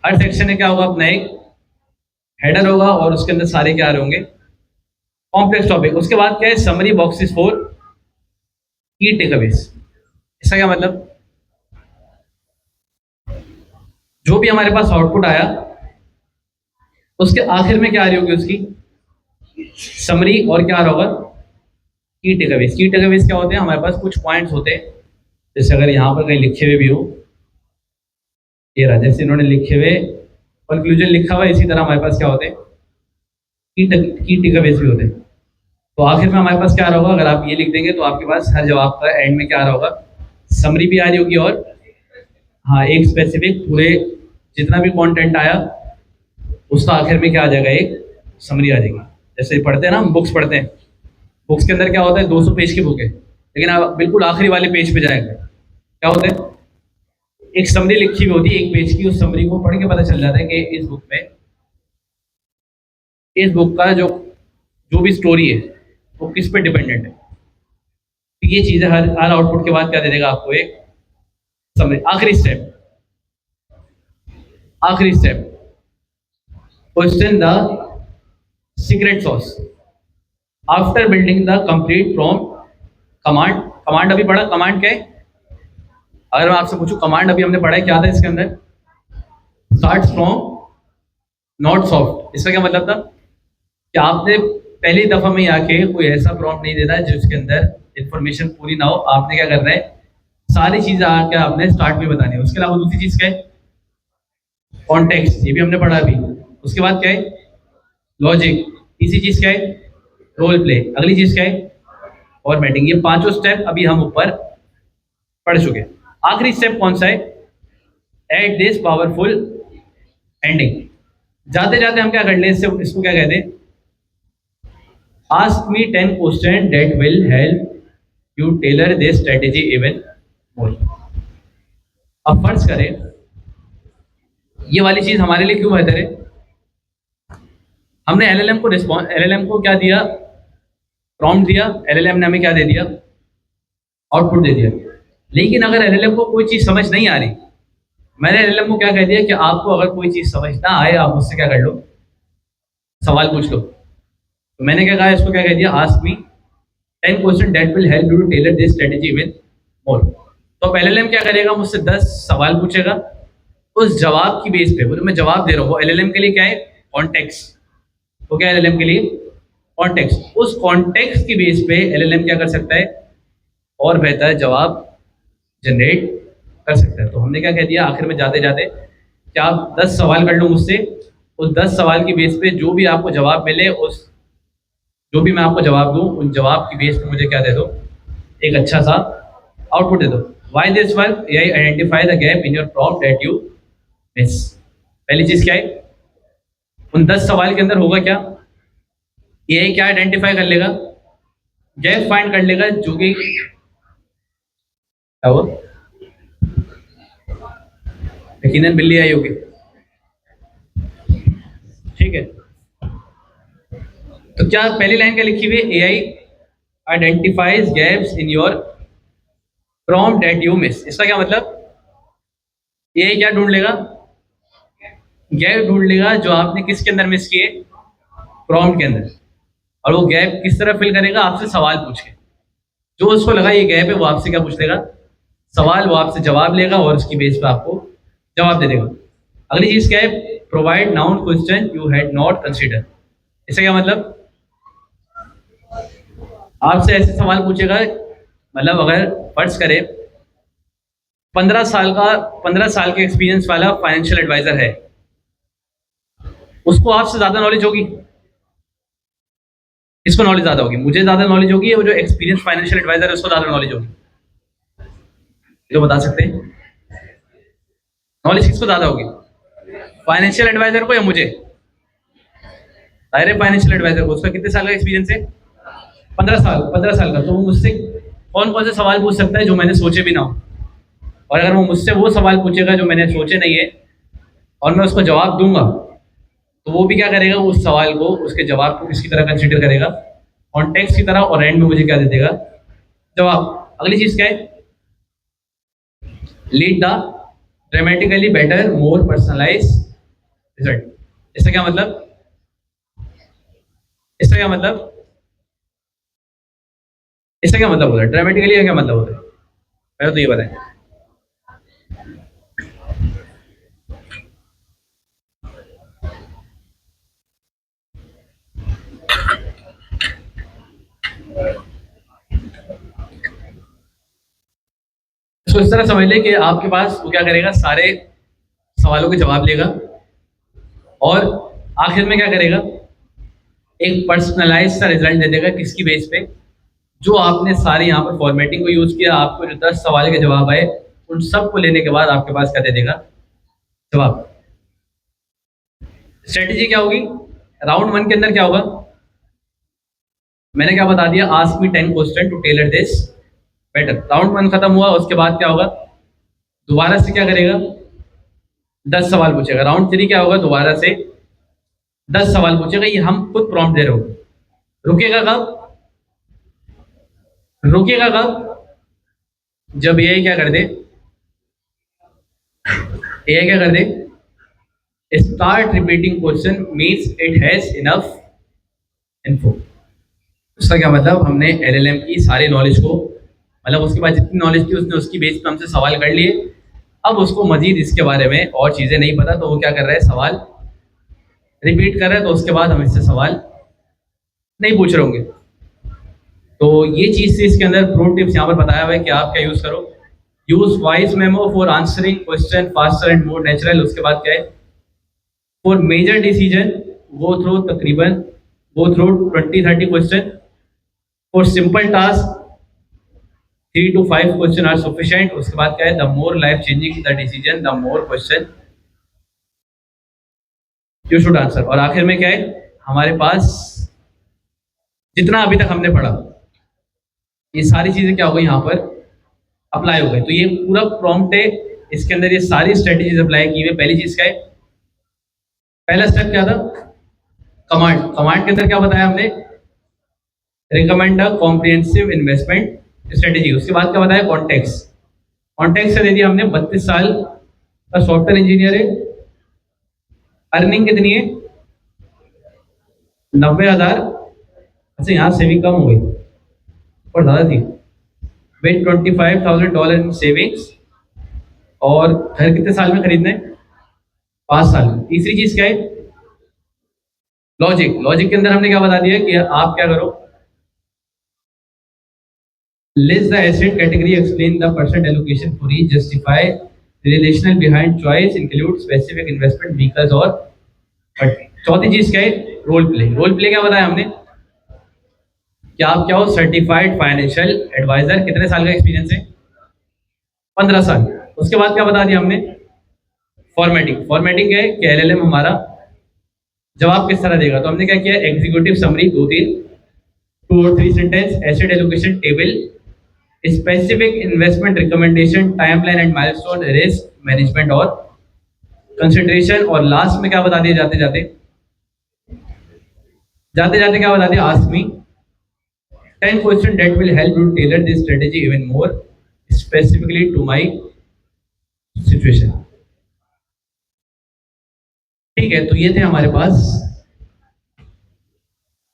हर सेक्शन में क्या होगा? अपना एक हेडर होगा और उसके अंदर सारे क्या आ रहे होंगे? Complex topic. उसके बाद क्या है? समरी बॉक्सेस फॉर की टेकअवेज। इसका क्या मतलब? जो भी हमारे पास आउटपुट आया उसके आखिर में क्या आ रही होगी? उसकी समरी और क्या आ रहा होगा? की टेकअवेज। की टेकअवेज क्या होते हैं? हमारे पास कुछ पॉइंट्स होते हैं, जैसे अगर यहाँ पर कहीं लिखे हुए भी हो, ये रहा, जैसे इन्होंने लिखे हुए कंक्लूजन लिखा हुआ है, इसी तरह हमारे पास क्या होते हैं? की टेकअवेज भी होते हैं। तो आखिर में हमारे पास क्या आ रहा होगा? अगर आप ये लिख देंगे तो आपके पास हर जवाब का एंड में क्या आ रहा होगा? समरी भी आ रही होगी, और हाँ, एक स्पेसिफिक पूरे जितना भी कंटेंट आया उसका आखिर में क्या आ जाएगा? एक समरी आ जाएगी। जैसे पढ़ते हैं ना, हम बुक्स पढ़ते हैं, बुक्स के अंदर क्या होता है? 200 पेज की बुक है, लेकिन आप बिल्कुल आखिरी वाले पेज पे जाएंगे, क्या होता है? एक समरी लिखी हुई होती है 1 पेज की। उस समरी को पढ़ के पता चल जाता है कि इस बुक का जो जो भी स्टोरी है वो किस पे डिपेंडेंट है। तो ये चीज़ें हर आउटपुट के बाद क्या दे देगा आपको? एक समरी। आखिरी step question the secret sauce after building the complete prompt. Command. Command अभी पढ़ा। कमांड क्या है? अगर मैं आपसे पूछूं कमांड अभी हमने पढ़ा है, क्या था इसके अंदर? Start from not soft. इसका क्या मतलब था? कि आपने पहली दफा में आके कोई ऐसा प्रॉम्प्ट नहीं देना जिसके अंदर इंफॉर्मेशन पूरी ना हो। आपने क्या करना है? सारी चीजें आके आपने स्टार्ट में बतानी है। उसके अलावा दूसरी चीज क्या है? कॉन्टेक्स्ट। ये भी हमने पढ़ा अभी। उसके बाद क्या है? लॉजिक। तीसरी चीज क्या है? Role play. अगली चीज क्या है? फॉर्मेटिंग। ये पांचों स्टेप अभी हम ऊपर पढ़ चुके हैं। आखिरी स्टेप कौन सा है? At this powerful ending. जाते जाते हम क्या कर लें? इसको क्या कहते हैं? Ask me 10 question that will help you tailor this strategy even more. अब फर्ज करें ये वाली चीज हमारे लिए क्यों बेहतर है? हमने एलएलएम को क्या दिया? प्रॉम्प्ट दिया। एलएलएम ने हमें क्या दे दिया? आउटपुट दे दिया। लेकिन अगर एलएलएम को कोई चीज समझ नहीं आ रही, मैंने एलएलएम को क्या कह दिया कि आपको अगर कोई चीज समझ ना आए, आप मुझसे क्या कर लो? सवाल पूछ लो। तो मैंने क्या कहा? इसको क्या कह दिया? Ask me 10 question that will help you to tailor this strategy with more. तो एलएलएम क्या करेगा? मुझसे 10 सवाल पूछेगा। उस जवाब की बेस पे, वो जो मैं जवाब दे रहा हूँ, वो एलएलएम के लिए क्या है? कॉन्टेक्स्ट। तो क्या है एलएलएम के लिए? कॉन्टेक्स्ट। उस कॉन्टेक्स्ट की बेस पे एलएलएम क्या कर सकता है? और बेहतर जवाब जनरेट कर सकता है। तो हमने क्या कह दिया आखिर में जाते जाते? कि आप 10 सवाल कर लो मुझसे, उस 10 सवाल की बेस पे जो भी आपको जवाब मिले, उस जो भी मैं आपको जवाब दूँ, उन जवाब की बेस पे मुझे क्या दे दो, एक अच्छा सा आउटपुट दे दो। Why this work, AI identify the gap in your prompt that you miss. पहली चीज़ क्या है, उन 10 सवाल के अंदर होगा क्या, AI क्या आइडेंटिफाई कर लेगा, गैप फाइंड कर लेगा, जो कि क्या हुआ, यकीनन बिल्ली आई होगी, ठीक है। तो क्या पहली लाइन क्या लिखी हुई है, AI identifies gaps in your prompt that you miss. इसका क्या मतलब, AI क्या ढूंढ लेगा, गैप ढूंढ लेगा जो आपने किसके अंदर मिस किए, प्रॉम्प्ट के अंदर। और वो गैप किस तरह फिल करेगा, आपसे सवाल पूछ के, जो उसको लगा ये गैप है वो आपसे क्या पूछ लेगा, सवाल, वो आपसे जवाब लेगा और उसकी बेस पे आपको जवाब दे देगा। अगली चीज क्या है, provide noun question you had not consider. इसका क्या मतलब, आपसे ऐसे सवाल पूछेगा, मतलब अगर फर्ज करें 15 साल के एक्सपीरियंस वाला फाइनेंशियल एडवाइजर है, उसको आपसे ज्यादा नॉलेज होगी, इसको नॉलेज ज्यादा होगी, मुझे ज्यादा नॉलेज होगी, वो जो एक्सपीरियंस फाइनेंशियल एडवाइजर है उसको ज्यादा नॉलेज होगी। ये तो बता सकते हैं, नॉलेज किसको ज्यादा होगी, फाइनेंशियल एडवाइजर को या मुझे, जाहिर है फाइनेंशियल एडवाइजर को, उसका कितने साल का एक्सपीरियंस है, 15 साल, 15 साल का। तो वो मुझसे कौन कौन से सवाल पूछ सकता है जो मैंने सोचे भी ना हो, और अगर वो मुझसे वो सवाल पूछेगा जो मैंने सोचे नहीं है और मैं उसको जवाब दूंगा, तो वो भी क्या करेगा, उस सवाल को, उसके जवाब को किसकी तरह कंसिडर करेगा, कॉन्टेक्स्ट की तरह, और एंड में मुझे क्या दे देगा, जवाब। अगली चीज क्या है, lead the dramatically better more personalize result. इसका क्या मतलब, इसका क्या मतलब, इसका क्या मतलब होता है, ड्रामेटिकली का क्या मतलब होता है, पहले तो ये बताएं। इसको इस तरह समझ ले कि आपके पास वो क्या करेगा, सारे सवालों के जवाब लेगा और आखिर में क्या करेगा, एक पर्सनलाइज सा रिजल्ट दे देगा, किसकी बेस पे, जो आपने सारे यहाँ पर फॉर्मेटिंग को यूज किया, आपको जो 10 सवाल के जवाब आए, उन सब को लेने के बाद आपके पास क्या दे देगा, जवाब। स्ट्रेटेजी क्या होगी, राउंड 1 के अंदर क्या होगा, मैंने क्या बता दिया, ask me 10 question to tailor this better. Round 1 खत्म हुआ, उसके बाद क्या होगा, दोबारा से क्या करेगा, 10 सवाल पूछेगा। राउंड 3 क्या होगा, दोबारा से 10 सवाल पूछेगा, ये हम खुद प्रॉम्प्ट दे रहे हो। रुकेगा कब, रुकेगा कब, जब AI क्या कर दे, AI क्या कर दे, start repeating question means it has enough info. उसका क्या मतलब, हमने LLM की सारी नॉलेज को, मतलब उसके पास जितनी नॉलेज थी उसने उसकी बेस पे हमसे सवाल कर लिए, अब उसको मजीद इसके बारे में और चीज़ें नहीं पता, तो वो क्या कर रहा है, सवाल रिपीट कर रहा है, तो उसके बाद हम इससे सवाल नहीं पूछ रहे होंगे। तो ये चीज़ थी इसके अंदर, प्रो टिप्स यहाँ पर बताया हुआ है कि आप क्या यूज़ करो, use voice memo for answering question faster and more natural. उसके बाद क्या है, for major decision go through तकरीबन, go through 20-30 question, for simple task 3 to 5 question are sufficient. उसके बाद क्या है, the more life changing the decision the more question you should answer. और आखिर में क्या है, हमारे पास जितना अभी तक हमने पढ़ा, ये सारी चीजें क्या हो गई, यहाँ पर अप्लाई हो गई। तो ये पूरा प्रॉम्प्ट है, इसके अंदर ये सारी स्ट्रेटेजीज अप्लाई की हुई। पहली चीज क्या है, पहला स्टेप क्या था, कमांड। कमांड के अंदर क्या बताया हमने, recommend a comprehensive investment strategy. उसके बाद क्या बताया, कॉन्टेक्स्ट। कॉन्टेक्स्ट से दे दिया हमने, 32 साल का सॉफ्टवेयर इंजीनियर है, अर्निंग कितनी है, 90,000। अच्छा यहाँ सेविंग कम हो गई और ज़्यादा थी, विद $25,000 इन सेविंग्स, और घर कितने साल में खरीदना है, 5 साल में। तीसरी चीज क्या है, लॉजिक। लॉजिक के अंदर हमने क्या बता दिया कि आप क्या करो, list the asset category, explain the percent allocation for each, justify relational behind choice include specific investment vehicles और चौथी चीज क्या है, रोल प्ले। रोल प्ले क्या बताया हमने कि आप क्या हो, सर्टिफाइड फाइनेंशियल एडवाइजर, कितने साल का एक्सपीरियंस है, 15 साल। उसके बाद क्या बता दिया हमने, फॉर्मेटिंग। फॉर्मेटिंग क्या है कि एलएलएम हमारा जवाब किस तरह देगा, तो हमने क्या किया, एग्जीक्यूटिव समरी 2-3 2 और 3 sentence, asset allocation table, specific investment recommendation, timeline and milestone, risk management और कंसिडरेशन, और लास्ट में क्या बता दिया, जाते जाते क्या बता दिया, ask me 10 question that will help you tailor this strategy even more specifically to my situation. ठीक है, तो ये थे हमारे पास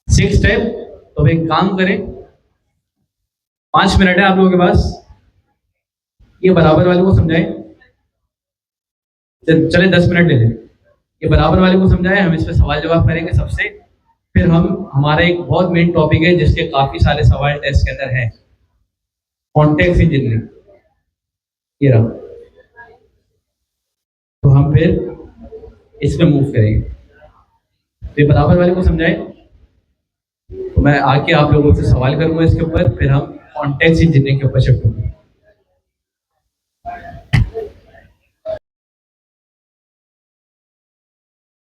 6 स्टेप। तो अब एक काम करें, 5 मिनट है आप लोगों के पास, ये बराबर वाले को समझाएं। चले 10 मिनट ले लें, ये बराबर वाले को समझाएं, हम इस पे सवाल जवाब करेंगे सबसे। फिर हम हमारा एक बहुत मेन टॉपिक है जिसके काफी सारे सवाल टेस्ट के अंदर हैं, कॉन्टेक्स्ट इंजीनियरिंग, ये रहा। तो हम फिर इस पे मूव करेंगे। तो ये बराबर वाले को समझाएं, तो मैं आके आप लोगों से सवाल करूंगा इसके ऊपर, फिर हम कॉन्टेक्स्ट इंजीनियरिंग के ऊपर शिफ्ट होंगे।